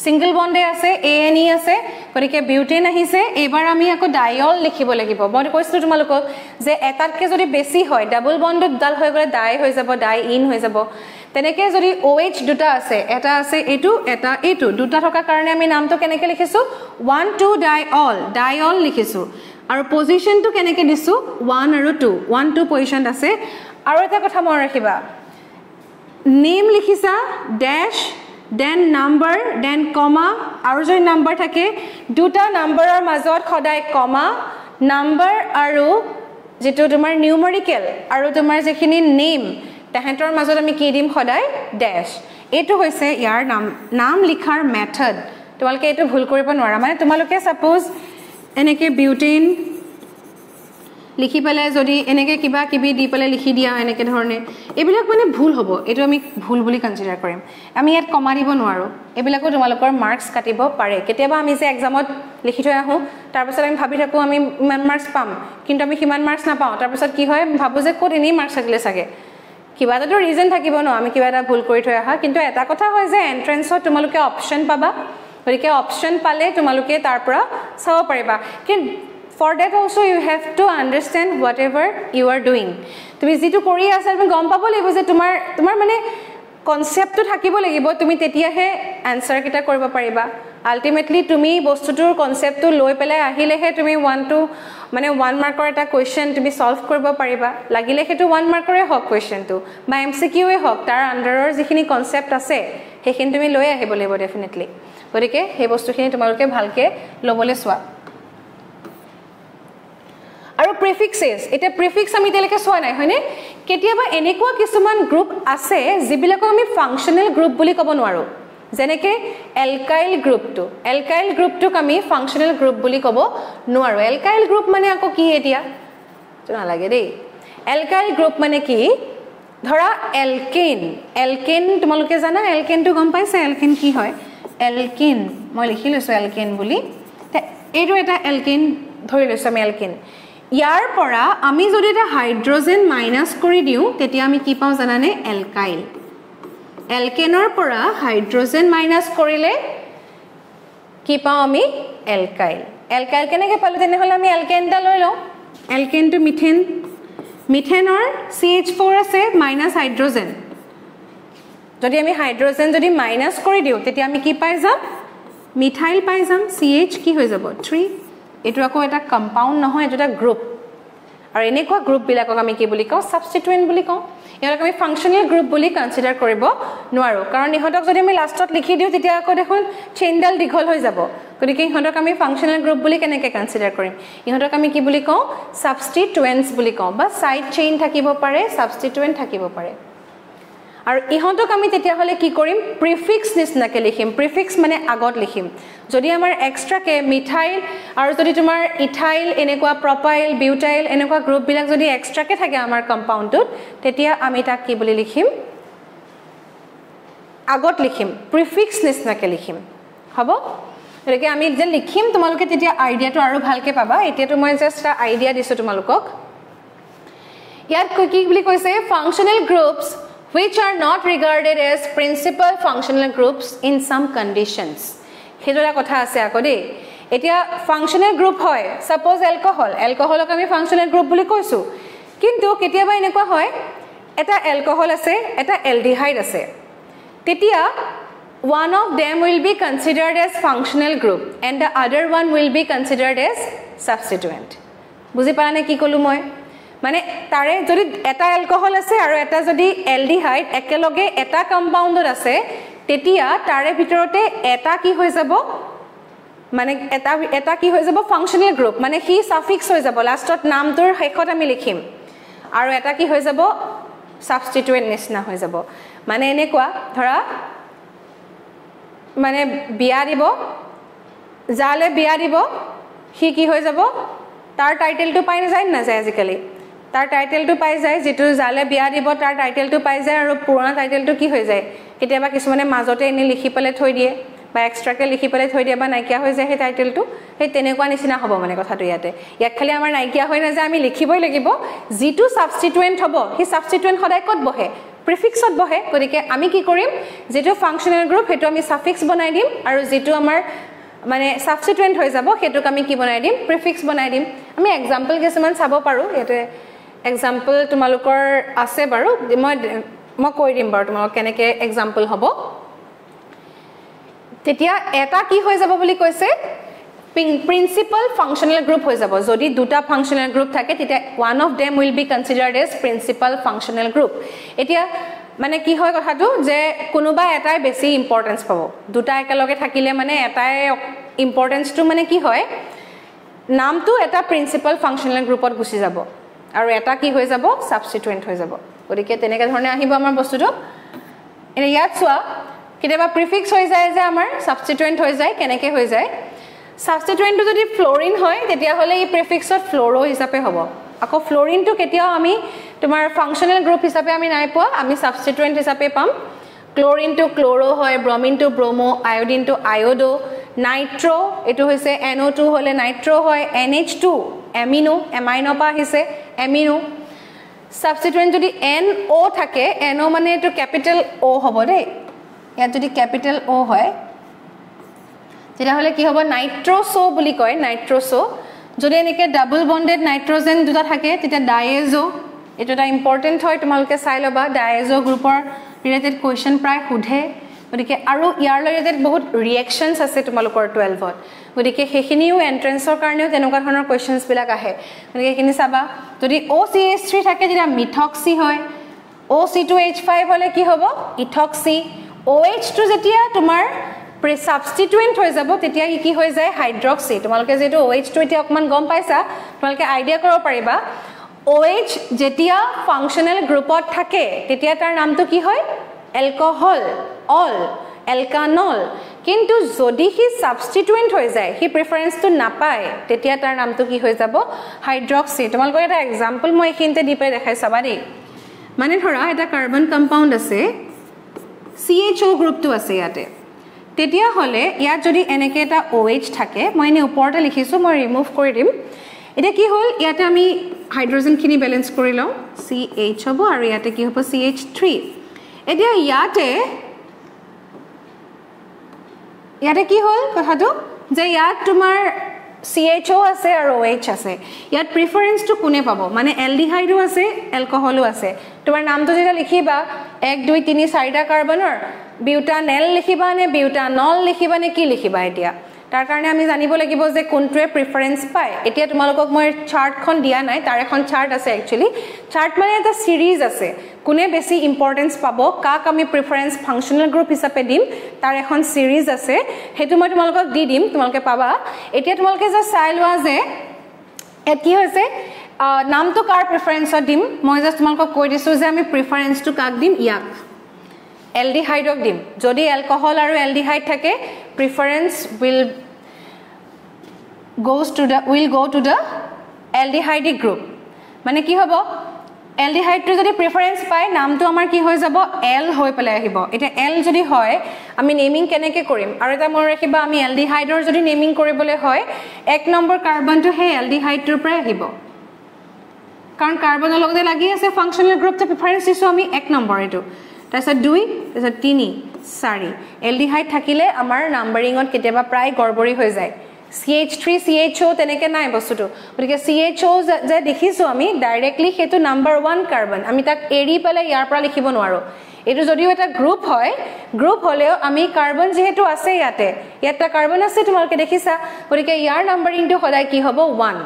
সিঙ্গল বন্ডে আছে ANE আছে গৰিকে বিউটেন আহিছে এবাৰ আমি আকৌ ডাইঅল লিখিব লাগিব মই কৈছিলো তোমালোকক যে এটাতকে যদি বেছি হয় ডাবল বন্ডত ডাল হৈ গলে ডাই হৈ যাব ডাই ইন হৈ যাব তেনেকে যদি OH দুটা আছে এটা আছে এটো দুটা থকা কাৰণে আমি নামটো কেনেকে লিখিছো 1 2 ডাইঅল লিখিছো আৰু পজিশনটো কেনেকে দিছো 1 আৰু 2 1 2 পজিশন আছে আৰু এটা কথা মন ৰাখিবা নেম লিখিছা dash then number then comma আৰু যদি নাম্বাৰ থাকে দুটা নাম্বাৰৰ মাজত সদায় কমা নাম্বাৰ আৰু যেটো তোমাৰ নিউমেৰিকেল আৰু তোমাৰ যেখিনি নেম তাহাঁতৰ মাজত আমি কি দিম সদায় ড্যাশ এটো হৈছে ইয়াৰ নাম লিখাৰ মেথড তোমালোকে এটো ভুল কৰিব নোৱাৰা মানে তোমালোকে সাপোজ এনেকে বিউটেন লিখি পেলে যদি এনেকে কিবা কিবি দি পেলে লিখি দিয়া এনেকে ধৰণে এবিলাক মানে ভুল হ'ব এটো আমি ভুল বুলি কনসিডাৰ কৰিম আমি ইয়াত কমা দিব নোৱাৰো এবিলাকো তোমালোকৰ মাৰ্কস কাটিব পাৰে কেতিয়াবা আমি যে এক্সামত লিখি থৈ আহো তাৰ পিছত আমি ভাবি থাকো আমি ইমান মাৰ্কস পাম কিন্তু আমি কিমান মাৰ্কস নাপাও তাৰ পিছত কি হয় ভাবো যে কোত এনি মাৰ্কস থাকিলে সাগে কিবা এটা ৰিজন থাকিব ন আমি কিবা এটা ভুল কৰি থৈ আহা কিন্তু এটা কথা হয় যে এন্ট্ৰেন্সত তোমালোকে অপচন পাবা গৰিকে অপচন পালে তোমালোকে তাৰ পৰা চাব পাৰিবা কিন্তু for that also you have to understand whatever you are doing তুমি যেটো কৰি আছা তুমি গম পাব লাগিব যে তোমাৰ মানে কনসেপ্টটো থাকিব লাগিব তুমি তেতিয়াহে আনসাৰ কিটা কৰিব পাৰিবা আলটিমেটলি তুমি বস্তুটোৰ কনসেপ্টটো লৈ পেলাই আহিলেহে তুমি 1 2 মানে 1 মাৰ্কৰ এটা কোৱেশ্চন তুমি সলভ কৰিব পাৰিবা লাগিলে হেতু 1 মাৰ্কৰে হক কোৱেশ্চনটো বা MCQ এ হক তাৰ আন্ডাৰৰ যিখিনি কনসেপ্ট আছে হেখিনি তুমি লৈ আহিব লাগিব ডেফিনেটলি গৰিকে হে বস্তুখিনি তোমালোকে ভালকে লবলে সোৱা আৰু প্ৰিফিক্সেস এটা প্ৰিফিক্স আমি তেলকে সোৱা নাই হয়নে কেতিয়াবা এনেকুৱা কিছুমান গ্ৰুপ আছে যিবিলাক আমি ফাংশনাল গ্ৰুপ বুলি ক'ব নোৱাৰো যেনেকে এলকাইল গ্ৰুপটো আমি ফাংশনাল গ্ৰুপ বুলি ক'ব নোৱাৰো এলকাইল গ্ৰুপ মানে আকৌ কি এতিয়া না লাগে দেই এলকাইল গ্ৰুপ মানে কি ধৰা এলকেন তোমালোকে জানা এলকেনটো গম পাইছা এলকেন কি হয় এলকেন মই লিখি লৈছো এলকেন বুলি এইটো এটা এলকেন ধৰি লৈছো আমি এলকেন ইয়াৰ পৰা আমি যদি এটা হাইড্ৰোজেন মাইনাস কৰি দিও তেতিয়া আমি কি পাও জানানে এলকাইল এলকেনৰ পৰা হাইড্ৰোজেন মাইনাস কৰিলে কি পাও আমি এলকাইল কেনেকৈ পালো তেনে হলে আমি এলকেনটা লৈ লও এলকেনটো মিথেনৰ CH4 আছে মাইনাস হাইড্ৰোজেন যদি আমি হাইড্ৰোজেন যদি মাইনাস কৰি দিও তেতিয়া আমি কি পাই যাম মিথাইল পাই যাম CH কি হৈ যাব 3 এটো আকৌ এটা কম্পাউন্ড নহয় এটা গ্ৰুপ আৰু এনেকুৱা গ্ৰুপ বিলাকক আমি কি বুলি কও সাবস্টিটুয়েন্ট বুলি কও ইয়াক আমি ফাংশনাল গ্ৰুপ বুলি কনসিডাৰ কৰিব নোৱাৰো কাৰণ ইহঁতক যদি আমি লাষ্টত লিখি দিও তেতিয়া আকৌ দেখোন চেইনডাল দীঘল হৈ যাব গতিকে ইহঁতক আমি ফাংশনাল গ্ৰুপ বুলি কেনেকৈ কনসিডাৰ কৰিম ইহঁতক আমি কি বুলি কও সাবস্টিটুয়েন্টস বুলি কও বা সাইড চেইন থাকিব পাৰে সাবস্টিটুয়েন্ট থাকিব পাৰে আৰু ইহঁতক আমি তেতিয়া হলে কি কৰিম প্ৰিফিক্স নিচনাকে লিখিম প্ৰিফিক্স মানে আগত লিখিম যদি আমাৰ এক্সট্ৰা কে মিথাইল আৰু যদি তোমাৰ ইথাইল এনেকুৱা প্ৰপাইল বিউটাইল এনেকুৱা গ্ৰুপ বিলাক যদি এক্সট্ৰা কে থাকে আমাৰ কম্পাউণ্ডত তেতিয়া আমি তাক কি বুলি লিখিম আগত লিখিম প্ৰিফিক্স নিচনাকে লিখিম হ'ব একে আমি যে লিখিম তোমালোকে তেতিয়া আইডিয়াটো আৰু ভালকে পাবা এতিয়াটো মই জাস্ট এটা আইডিয়া দিছো তোমালোকক ইয়াত কি বুলি কৈছে functional গ্ৰুপস which are not regarded as principal functional groups in some conditions হেদৰা কথা আছে আকদে এতিয়া ফাংশনাল গ্ৰুপ হয় সাপোজ এলকোহলক আমি ফাংশনাল গ্ৰুপ বুলি কৈছো কিন্তু কেতিয়াবা এনেকুৱা হয় এটা এলকোহল আছে এটা এলডিহাইড আছে তেতিয়া one of them will be considered as functional group and the other one will be considered as substituent বুজি পালানে কি কলু মই মানে তাৰে যদি এটা এলকোহল আছে আৰু এটা যদি এলডিহাইড একেলগে এটা কম্পাউণ্ডত আছে তেতিয়া তাৰে ভিতৰতে এটা কি হৈ যাব মানে এটা কি হৈ যাব ফাংশনাল গ্ৰুপ মানে হি সাফিক্স হৈ যাব লাষ্টত নামটোৰ শেষত আমি লিখিম আৰু এটা কি হৈ যাব সাবস্টিটুয়েন্ট নিচিনা হৈ যাব মানে এনেকুৱা ধৰা মানে বিয়া দিব জালে বিয়া দিব হি কি হৈ যাব তাৰ টাইটেলটো পাই যায় না যায় আজিকালি তাৰ টাইটেলটো পাই যায় যেটো জালে বিয়া দিব তাৰ টাইটেলটো পাই যায় আৰু পুৰণা টাইটেলটো কি হৈ যায় কেতিয়াবা কিছুমানে মাজতে এনে লিখি পেলে থৈ দিয়ে বা এক্সট্ৰাকে লিখি পেলে থৈ দিয়ে বা নাইকিয়া হৈ যায় সেই টাইটেলটো সেই তেনেকুৱা নিচিনা হ'ব মানে কথাটো ইয়াতে ইয়াক খালি আমাৰ নাইকিয়া হৈ নাযায় আমি লিখিবই লাগিব যেটো সাবস্টিটুয়েন্ট হ'ব সেই সাবস্টিটুয়েন্ট সদায় কত বহে প্ৰিফিক্সত বহে গতিকে আমি কি কৰিম যেটো ফাংশনাল গ্ৰুপ হেতু আমি সাফিক্স বনাই দিম আৰু যেটো আমাৰ মানে সাবস্টিটুয়েন্ট হৈ যাব হেতুক আমি কি বনাই দিম প্ৰিফিক্স বনাই দিম আমি এক্সাম্পল কিছুমান চাব পাৰো ইয়াতে এক্সাম্পল তোমালোকৰ আছে বাৰু মই কৈ দিম বাৰু তোমালোক কেনেকে এক্সাম্পল হ'ব তেতিয়া এটা কি হৈ যাব বুলি কৈছে প্ৰিন্সিপাল ফাংশনাল গ্ৰুপ হৈ যাব যদি দুটা ফাংশনাল গ্ৰুপ থাকে তেতিয়া one of them will be considered as principal functional group এতিয়া মানে কি হয় কথাটো যে কোনোবা এটাই বেছি ইম্পৰ্টেন্স পাব দুটা একেলগে থাকিলে মানে এটাই ইম্পৰ্টেন্সটো মানে কি হয় নামটো এটা প্ৰিন্সিপাল ফাংশনাল গ্ৰুপত গুছি যাব আৰু এটা কি হৈ যাব সাবস্টিটুয়েন্ট হৈ যাব গতিকে তেনেকা ধৰণে আহিব আমাৰ বস্তুটো এনে ইয়াত চোৱা কিবা প্ৰিফিক্স হৈ যায় যে আমাৰ সাবস্টিটুয়েন্ট হৈ যায় কেনেকে হৈ যায় সাবস্টিটুয়েন্টটো যদি ফ্লোৰিন হয় তেতিয়া হলে এই প্ৰিফিক্সত ফ্লোৰো হিচাপে হ'ব আকৌ ফ্লোৰিনটো কেতিয়াও আমি তোমাৰ ফাংশনাল গ্ৰুপ হিচাপে আমি নাই পোৱা আমি সাবস্টিটুয়েন্ট হিচাপে পাম ক্লোৰিন টু ক্লোৰো হয় bromine to bromo iodine to iodo nitro এটো হৈছে NO2 হলে নাইট্ৰো হয় NH2 এমিনো এমাইনো পা হিছে এমিনো সাবস্টিটুয়েন্ট যদি NO থাকে NO মানে এটো ক্যাপিটাল O হ'ব দে ইয়াত যদি ক্যাপিটাল O হয় তেতিয়া হলে কি হ'ব নাইট্ৰোসো বুলি কয় নাইট্ৰোসো যদি এনেকে ডাবল বন্ডেড নাইট্ৰোজেন দুটা থাকে তেতিয়া ডাইএজো এটো এটা ইম্পৰ্টেন্ট হয় তোমালোকে চাই লবা ডাইএজো গ্ৰুপৰ ৰিলেটেড কোৱেশ্চন প্ৰায় খুধে গতিকে আৰু ইয়াৰ ৰিলেটেড বহুত ৰিঅ্যাকশনছ আছে তোমালোকৰ 12ত গতিকে হেখিনিও এন্ট্ৰেন্সৰ কাৰণেও তেনেকুৱা ধৰণৰ কোৱেশ্চনছ বিলাক আহে গতিকে এখিনি চাবা যদি OCH3 থাকে তেতিয়া মিথক্সি হয় OC2H5 হলে কি হ'ব ইথক্সি OH2 যেতিয়া তোমাৰ সাবস্টিটুয়েন্ট হৈ যাব তেতিয়া কি হৈ যায় হাইড্ৰক্সি তোমালোকে যেটো OH2 এতিয়া অকমান গম পাইছা তোমালোকে আইডিয়া কৰিব পাৰিবা OH যেতিয়া ফাংশনাল গ্ৰুপত থাকে তেতিয়া তাৰ নামটো কি হয় এলকহল অল এলকানল কিন্তু যদি হি সাবস্টিটুয়েন্ট হৈ যায় হি প্ৰেফাৰেন্সটো নাপায় তেতিয়া তাৰ নামটো কি হৈ যাব হাইড্ৰক্সি তোমালোকৰ এটা এক্সাম্পল মই এখিনতে দিপে দেখাই চাবা দেই মানে ধৰা এটা কাৰ্বন কম্পাউন্ড আছে CHO গ্ৰুপটো আছে ইয়াতে তেতিয়া হলে ইয়াত যদি এনেকে এটা OH থাকে মই এনে ওপৰতে লিখিছো মই ৰিমুভ কৰি দিম এটা কি হল ইয়াতে আমি হাইড্ৰোজেন খিনি ব্যালেন্স কৰি লওঁ CH হ'ব আৰু ইয়াতে কি হ'ব CH3 এতিয়া ইয়াতে কি হল কথাটো যে ইয়াত তোমাৰ CHO আছে আৰু OH আছে ইয়াত প্ৰেফাৰেন্সটো কোনে পাব মানে এলডিহাইডো আছে এলকহলো আছে তোমাৰ নামটো যেটা লিখিবা 1 2 3 4টা কাৰ্বনৰ বিউটানেল লিখিবা নে বিউটানল লিখিবা নে কি লিখিবা এতিয়া তাৰ কাৰণে আমি জানিব লাগিব যে কোনটোৱে প্ৰেফাৰেন্স পায় এতিয়া তোমালোকক মই চাৰ্টখন দিয়া নাই তাৰ এখন চাৰ্ট আছে একচুয়ালি চাৰ্ট মানে এটা সিৰিজ আছে কোনে বেছি ইম্পৰ্টেন্স পাব কাক আমি প্ৰেফাৰেন্স ফাংশনাল গ্ৰুপ হিচাপে দিম তাৰ এখন সিৰিজ আছে হেতু মই তোমালোকক দি দিম তোমালোকে পাবা এতিয়া তোমালোকে যে চাই লোৱা যে এত কি হৈছে নামটো কাৰ প্ৰেফাৰেন্সত দিম মই জাস্ট তোমালোকক কৈ দিছো যে আমি প্ৰেফাৰেন্সটো কাক দিম ইয়াক এলডিহাইডক দিম যদি এলকহল আৰু এলডিহাইড থাকে preference will go to the aldehydic group মানে কি হ'ব এলডিহাইডটো যদি প্ৰেফাৰেন্স পায় নামটো আমাৰ কি হৈ যাব এল হৈ পেলাই আহিব এটা এল যদি হয় আমি নেমিং কেনেকে কৰিম আৰু এটা মন ৰাখিবা আমি এলডিহাইডৰ যদি নেমিং কৰিবলৈ হয় এক নম্বৰ কাৰ্বনটো হে এলডিহাইডটোৰ পৰা আহিব কাৰণ কাৰ্বনৰ লগতে লাগি আছে ফাংশনাল গ্ৰুপটো প্ৰেফাৰেন্স দিছো আমি এক নম্বৰ এটো তাৰছত 2 তাৰছত 3 4 এলডিহাইড থাকিলে আমাৰ নাম্বাৰিঙত কেতিয়াবা প্ৰায় গড়বড়ি হৈ যায় CH3 CHO তেনেকে নাই বস্তুটো গতিকে CHO যে দেখিছো আমি ডাইৰেক্টলি হেতু নাম্বাৰ 1 কাৰ্বন আমি তাক এৰি পেলে ইয়াৰ পৰা লিখিব নোৱাৰো এটো যদিও এটা গ্ৰুপ হয় গ্ৰুপ হলেও আমি কাৰ্বন যেহেতু আছে ইয়াতে এটা কাৰ্বন আছে তোমালোকে দেখিছা গতিকে ইয়াৰ নাম্বাৰিংটো সদায় কি হ'ব 1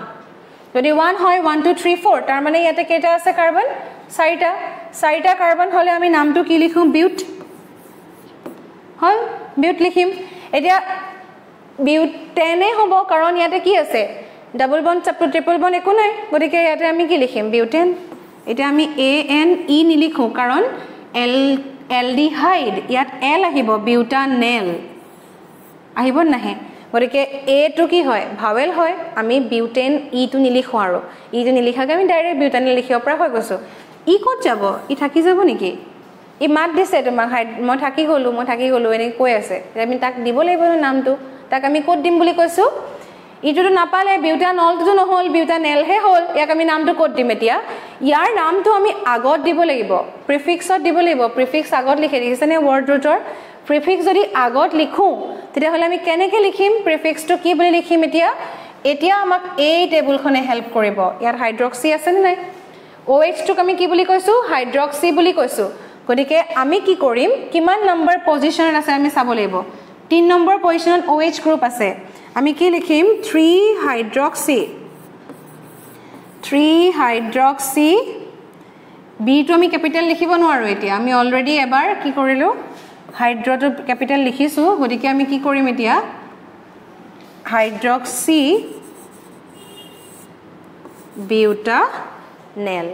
যদি 1 হয় 1 2 3 4 তাৰ মানে ইয়াতে কেইটা আছে কাৰ্বন 4টা কাৰ্বন হলে আমি নামটো কি লিখো বিউট হল বিউট লিখিম এতিয়া বিউটেনে হ'ব কাৰণ ইয়াতে কি আছে ডাবল বন্ড ট্ৰিপল বন্ড একো নাই গতিকে ইয়াতে আমি কি লিখিম বিউটেন এতিয়া আমি ANE নিলিখো কাৰণ এলডিহাইড ইয়াত এল আহিব বিউটানেল আহিব নাহে গতিকে এ টু কি হয় ভাৱেল হয় আমি বিউটেন ই টু নিলিখো আৰু ই টু নিলিখাকে আমি ডাইৰেক্ট বিউটানেল লিখিব পৰা হৈ গৈছো ই ক'ত যাব ই থাকি যাব নেকি ই মাত দিছে তোমাক মই থাকি গলো এনে কৈ আছে আমি তাক দিব লাগিব নামটো তাক আমি ক'ত দিম বুলি কৈছো ইটোটো নাপালে বিউটানলটো নহল বিউটানেল হে হল ইয়াক আমি নামটো ক'ত দিম এতিয়া ইয়াৰ নামটো আমি আগত দিব লাগিব প্ৰিফিক্সত দিব লাগিব প্ৰিফিক্স আগত লিখি দিছেনে ওয়াৰ্ড ৰুটৰ প্ৰিফিক্স যদি আগত লিখো তেতিয়া হলে আমি কেনেকৈ লিখিম প্ৰিফিক্সটো কি বুলি লিখিম এতিয়া আমাক এই টেবুলখনে হেল্প কৰিব ইয়াত হাইড্ৰক্সি আছে নে নাই OH টোক আমি কি বুলি কৈছো হাইড্ৰক্সি বুলি কৈছো গতিকে আমি কি কৰিম কিমান নম্বৰ পজিশনত আছে আমি চাব লাগিব 3 নম্বৰ পজিশনত OH গ্ৰুপ আছে আমি কি লিখিম 3 হাইড্ৰক্সি বি টু আমি ক্যাপিটাল লিখিব নোৱাৰো এতিয়া আমি অলৰেডি এবাৰ কি কৰিলো হাইড্ৰটো ক্যাপিটাল লিখিছো গতিকে আমি কি কৰিম এতিয়া হাইড্ৰক্সি বিউটানেল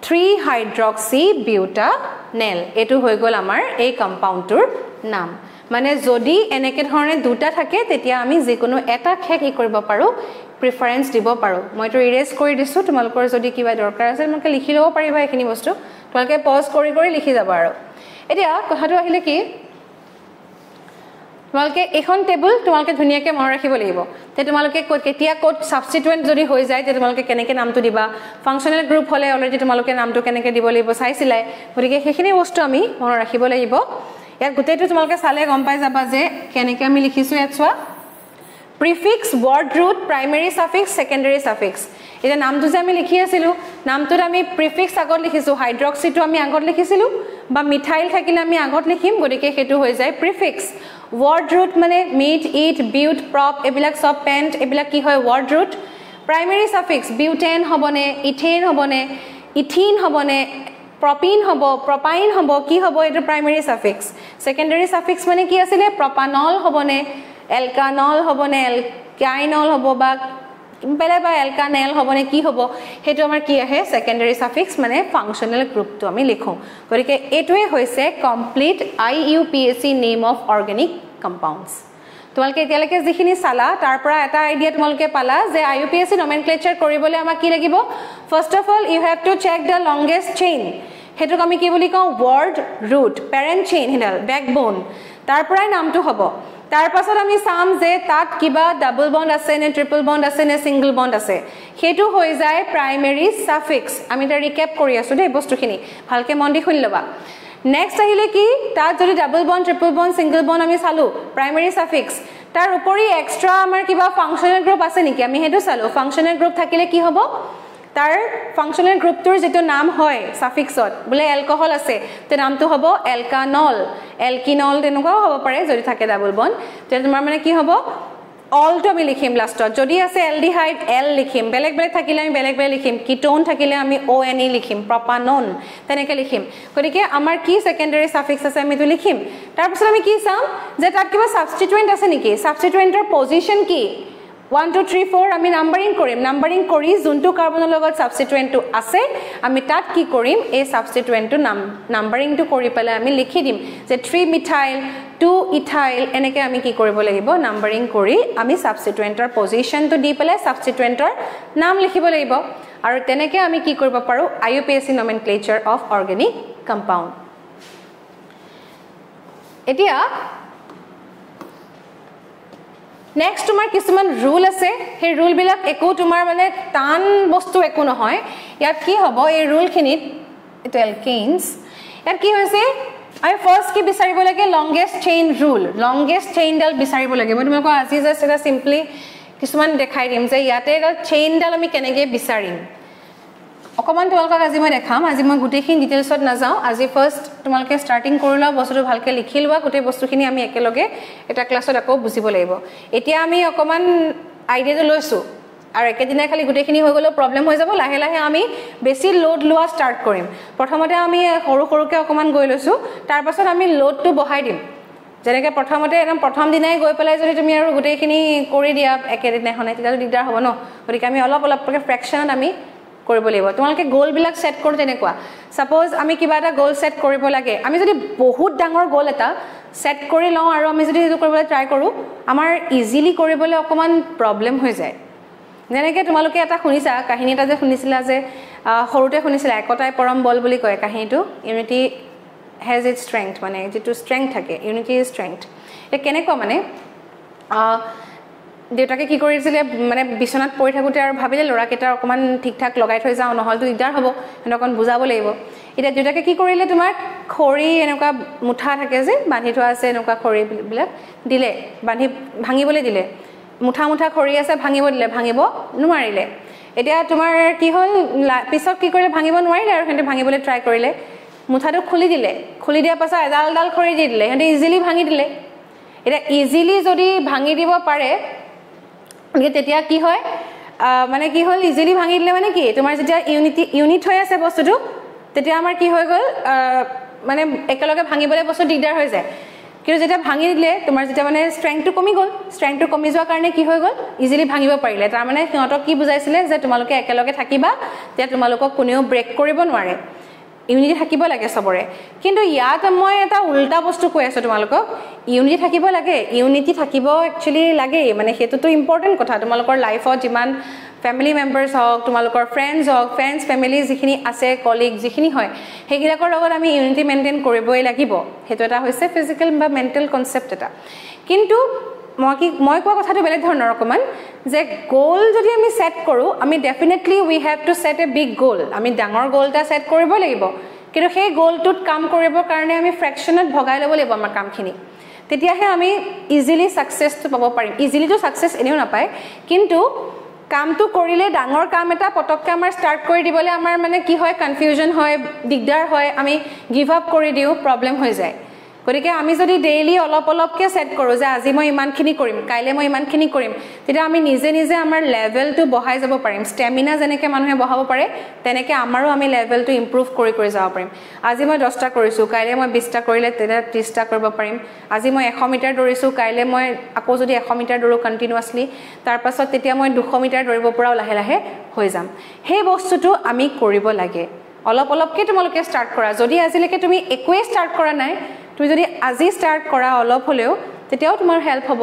3 হাইড্ৰক্সি বিউটানেল এটো হৈ গল আমাৰ এই কম্পাউণ্ডটোৰ নাম মানে যদি এনেকে ধৰণে দুটা থাকে তেতিয়া আমি যিকোনো এটা খেক ই কৰিব পাৰো প্ৰিফাৰেন্স দিব পাৰো মইটো ইৰেজ কৰি দিছো তোমালোকৰ যদি কিবা দৰকাৰ আছে মকে লিখি লব পাৰিবা এখিনি বস্তু তোমালোকে পজ কৰি লিখি যাবা আৰু এতিয়া কথাটো আহিলে কি তোমালোকে এখন টেবুল তোমালোকে ধুনিয়াকে মনত ৰাখিব লাগিব তে তোমালোকে কেতিয়া কোড সাবস্টিটুয়েন্ট যদি হৈ যায় তে তোমালোকে কেনেকে নামটো দিবা ফাংশনাল গ্ৰুপ হলে অলৰেডি তোমালোকে নামটো কেনেকে দিব লাগিব চাইছিলাই গতিকে সেইখিনি বস্তু আমি মনত ৰাখিব লাগিব ইয়াত গুটেটো তোমালোকে চালে গম পাই যাবা যে কেনেকে আমি লিখিছো ইয়াত চোৱা prefix word root primary suffix secondary suffix এটা নামটো যে আমি লিখি আছিলো নামটোত আমি প্ৰিফিক্স আগত লিখিছো হাইড্ৰক্সিটো আমি আগত লিখিছিলো বা মিথাইল থাকিলে আমি আগত লিখিম গতিকে হেতু হৈ যায় প্ৰিফিক্স ওয়াৰ্ড ৰুট মানে মিট ইট বিউট প্ৰপ এবিলাক সব পেন্ট এবিলাক কি হয় word root primary suffix butane হবনে ইথেন হবনে ইথিন হবনে প্ৰপিন হব প্ৰপাইন হব কি হব এটা প্ৰাইমাৰী সাফিক্স সেকেন্ডাৰী সাফিক্স মানে কি আছিল প্ৰপানল হবনে এলকানল হবনে এলকাইনল হব বা বেলে বা এলকানেল হবনে কি হব হেতু আমাৰ কি আহে সেকেন্ডাৰী সাফিক্স মানে ফাংশনাল গ্ৰুপটো আমি লিখো গতিকে এটোৱে হৈছে complete IUPAC name of organic compounds তোমালোকে এতিয়ালৈকে যিখিনি চালা তাৰ পৰা এটা আইডিয়া তোমালোকে পালা যে IUPAC নমেনক্লেচাৰ কৰিবলৈ আমাক কি লাগিব first of all you have to check the longest chain হেতুক আমি কি বুলি কওঁ ওয়াৰ্ড ৰুট পেৰেন্ট চেইন হিডাল বেকবোন তাৰ পৰাই নামটো হ'ব তাৰ পাছত আমি চাম যে তাত কিবা ডাবল বন্ড আছে নে ট্ৰিপল বন্ড আছে নে সিঙ্গল বন্ড আছে হেতু হৈ যায় প্ৰাইমাৰী সাফিক্স আমি এটা ৰিক্যাপ কৰি আছো দে বস্তুখিনি ভালকে মন দি শুনি লবা নেক্সট আহিলে কি তাত যদি double bond triple bond single bond আমি চালো প্ৰাইমাৰী সাফিক্স তাৰ উপৰি এক্সট্ৰা আমাৰ কিবা ফাংশনাল গ্ৰুপ আছে নেকি আমি হেতু চালো ফাংশনাল গ্ৰুপ থাকিলে কি হ'ব তাৰ ফাংশনাল গ্ৰুপটোৰ যেটো নাম হয় সাফিক্সত বলে এলকহল আছে তে নামটো হ'ব এলকানল এলকিনল তেনেকুৱা হ'ব পাৰে যদি থাকে ডাবল বন্ড তে তোমাৰ মানে কি হ'ব অলটো আমি লিখিম লাষ্টত যদি আছে এলডিহাইড এল লিখিম বেলেগ বেলেগ থাকিলে আমি বেলেগ বেলেগ লিখিম কিটোন থাকিলে আমি ONE লিখিম প্ৰপানন তেনেকৈ লিখিম গতিকে আমাৰ কি সেকেন্ডাৰী সাফিক্স আছে আমি তো লিখিম তাৰ পিছত আমি কি চাম যে তাত কিবা সাবস্টিটুয়েন্ট আছে নেকি সাবস্টিটুয়েন্টৰ পজিশন কি 1 2 3 4 আমি নাম্বাৰিং কৰিম নাম্বাৰিং কৰি যোনটো কাৰ্বনৰ লগত সাবস্টিটুয়েন্টটো আছে আমি তাত কি কৰিম এই সাবস্টিটুয়েন্টটো নাম্বাৰিংটো কৰি পেলাই আমি লিখি দিম যে 3 মিথাইল 2 ইথাইল এনেকৈ আমি কি কৰিব লাগিব নাম্বাৰিং কৰি আমি সাবস্টিটুয়েন্টৰ পজিশনটো দি পেলাই সাবস্টিটুয়েন্টৰ নাম লিখিব লাগিব আৰু তেনেকৈ আমি কি কৰিব পাৰো IUPAC নমেনক্লেচাৰ অফ অৰ্গেনিক কম্পাউণ্ড এতিয়া নেক্সট তোমাৰ কিছুমান ৰুল আছে সেই ৰুল বিলাক একো তোমাৰ মানে টান বস্তু একো নহয় ইয়াত কি হ'ব এই ৰুলখিনিত ইট এলকেইনছ ইয়াত কি হৈছে আমি ফাৰ্স্ট কি বিচাৰিব লাগে লংগেষ্ট চেইন ৰুল লংগেষ্ট চেইনডাল বিচাৰিব লাগে মই তোমাক আজি জাস্ট এটা সিম্পলি কিছুমান দেখাই দিম যে ইয়াতে এটা চেইনডাল আমি কেনেকৈ বিচাৰিম অকমান তোমালোকক আজি মই দেখাম আজি মই গুটেখিনি ডিটেইলছত নাযাওঁ আজি ফাৰ্স্ট তোমালোকে স্টাৰ্টিং কৰিলা বস্তুটো ভালকে লিখি লোৱা গুটে বস্তুখিনি আমি একেলগে এটা ক্লাছত আকৌ বুজিব লাগিব এতিয়া আমি অকমান আইডিয়াটো লৈছো আৰু একেদিনাই খালি গুটেখিনি হৈ গ'লে প্ৰবলেম হৈ যাব লাহে লাহে আমি বেছি লোড লোৱা ষ্টাৰ্ট কৰিম প্ৰথমতে আমি সৰু সৰুকে অকমান গৈ লৈছো তাৰ পাছত আমি লোডটো বঢ়াই দিম যেনেকৈ প্ৰথমতে একদম প্ৰথম দিনাই গৈ পেলাই যদি তুমি আৰু গোটেইখিনি কৰি দিয়া একেদিনাখনে তেতিয়াতো দিগদাৰ হ'ব ন গতিকে আমি অলপ অলপকৈ ফ্ৰেকশ্যনত আমি কৰিব লাগিব তোমালোকে গ'লবিলাক ছেট কৰোঁ তেনেকুৱা ছাপ'জ আমি কিবা এটা গ'ল ছেট কৰিব লাগে আমি যদি বহুত ডাঙৰ গ'ল এটা ছেট কৰি লওঁ আৰু আমি যদি সেইটো কৰিবলৈ ট্ৰাই কৰোঁ আমাৰ ইজিলি কৰিবলৈ অকণমান প্ৰব্লেম হৈ যায় যেনেকৈ তোমালোকে এটা শুনিছা কাহিনী এটা যে শুনিছিলা যে সৰুতে শুনিছিলা একতাই পৰম বল বুলি কয় কাহিনীটো ইউনিটি হেজ ইট ষ্ট্ৰেংথ মানে যিটো ষ্ট্ৰেংথ থাকে ইউনিটি ইজ ষ্ট্ৰেংথ এতিয়া কেনেকুৱা মানে দেউতাকে কি কৰিছিলে মানে বিচনাত পৰি থাকোঁতে আৰু ভাবিলে ল'ৰাকেইটাৰ অকণমান ঠিক ঠাক লগাই থৈ যাওঁ নহ'লেতো দিগদাৰ হ'ব সিহঁতক অকণ বুজাব লাগিব এতিয়া দেউতাকে কি কৰিলে তোমাক খৰি এনেকুৱা মুঠা থাকে যে বান্ধি থোৱা আছে এনেকুৱা খৰিবিলাক দিলে ভাঙিবলৈ দিলে মুঠা মুঠা খৰি আছে ভাঙিব দিলে ভাঙিব নোৱাৰিলে এতিয়া তোমাৰ কি হ'ল পিছত কি কৰিলে ভাঙিব নোৱাৰিলে আৰু সিহঁতে ভাঙিবলৈ ট্ৰাই কৰিলে মুঠাটো খুলি দিলে খুলি দিয়াৰ পাছত এডাল এডাল খৰি দি দিলে সিহঁতে ইজিলি ভাঙি দিলে এতিয়া ইজিলি যদি ভাঙি দিব পাৰে তেতিয়া কি হয় মানে কি হ'ল ইজিলি ভাঙি দিলে মানে কি তোমাৰ যেতিয়া ইউনিট হৈ আছে বস্তুটো তেতিয়া আমাৰ কি হৈ গ'ল মানে একেলগে ভাঙিবলৈ বস্তু দিগদাৰ হৈ যায় কিন্তু যেতিয়া ভাঙি দিলে তোমাৰ যেতিয়া মানে ষ্ট্ৰেংথটো কমি গ'ল ষ্ট্ৰেংথটো কমি যোৱাৰ কাৰণে কি হৈ গ'ল ইজিলি ভাঙিব পাৰিলে তাৰমানে সিহঁতক কি বুজাইছিলে যে তোমালোকে একেলগে থাকিবা তেতিয়া তোমালোকক কোনেও ব্ৰেক কৰিব নোৱাৰে ইউনিটি থাকিব লাগে সবৰে কিন্তু ইয়াত মই এটা উল্টা বস্তু কৈ আছোঁ তোমালোকক ইউনিটি থাকিব লাগে ইউনিটি থাকিব একচুৱেলি লাগে মানে সেইটোতো ইম্পৰ্টেণ্ট কথা তোমালোকৰ লাইফত যিমান ফেমিলি মেম্বাৰ্ছ হওক তোমালোকৰ ফ্ৰেণ্ডছ হওক ফ্ৰেণ্ডছ ফেমিলি যিখিনি আছে কলিগ যিখিনি হয় সেইবিলাকৰ লগত আমি ইউনিটি মেইনটেইন কৰিবই লাগিব সেইটো এটা হৈছে ফিজিকেল বা মেণ্টেল কনচেপ্ট এটা কিন্তু মই কোৱা কথাটো বেলেগ ধৰণৰ অকণমান যে গ'ল যদি আমি ছেট কৰোঁ আমি definitely we have to set a big goal আমি ডাঙৰ গ'ল এটা ছেট কৰিব লাগিব কিন্তু সেই গ'লটোত কাম কৰিবৰ কাৰণে আমি ফ্ৰেকশ্যনত ভগাই ল'ব লাগিব আমাৰ কামখিনি তেতিয়াহে আমি ইজিলি ছাকচেছটো পাব পাৰিম ইজিলিটো ছাকচেছ এনেও নাপায় কিন্তু কামটো কৰিলে ডাঙৰ কাম এটা পটককৈ আমাৰ ষ্টাৰ্ট কৰি দিবলৈ আমাৰ মানে কি হয় কনফিউজন হয় দিগদাৰ হয় আমি গিভ আপ কৰি দিওঁ প্ৰব্লেম হৈ যায় গতিকে আমি যদি ডেইলি অলপ অলপকৈ ছেট কৰোঁ যে আজি মই ইমানখিনি কৰিম কাইলৈ মই ইমানখিনি কৰিম তেতিয়া আমি নিজে নিজে আমাৰ লেভেলটো বঢ়াই যাব পাৰিম ষ্টেমিনা যেনেকৈ মানুহে বঢ়াব পাৰে তেনেকৈ আমাৰো আমি লেভেলটো ইম্প্ৰুভ কৰি যাব পাৰিম আজি মই 10টা কৰিছোঁ কাইলৈ মই 20টা কৰিলে তেতিয়া 30টা কৰিব পাৰিম আজি মই 100 মিটাৰ দৌৰিছোঁ কাইলৈ মই আকৌ যদি 100 মিটাৰ দৌৰোঁ কণ্টিনিউৱাছলি তাৰপাছত তেতিয়া মই 200 মিটাৰ দৌৰিব পৰাও লাহে লাহে হৈ যাম সেই বস্তুটো আমি কৰিব লাগে অলপ অলপকৈ তোমালোকে ষ্টাৰ্ট কৰা যদি আজিলৈকে তুমি একোৱেই ষ্টাৰ্ট কৰা নাই তুমি যদি আজি ষ্টাৰ্ট কৰা অলপ হ'লেও তেতিয়াও তোমাৰ হেল্প হ'ব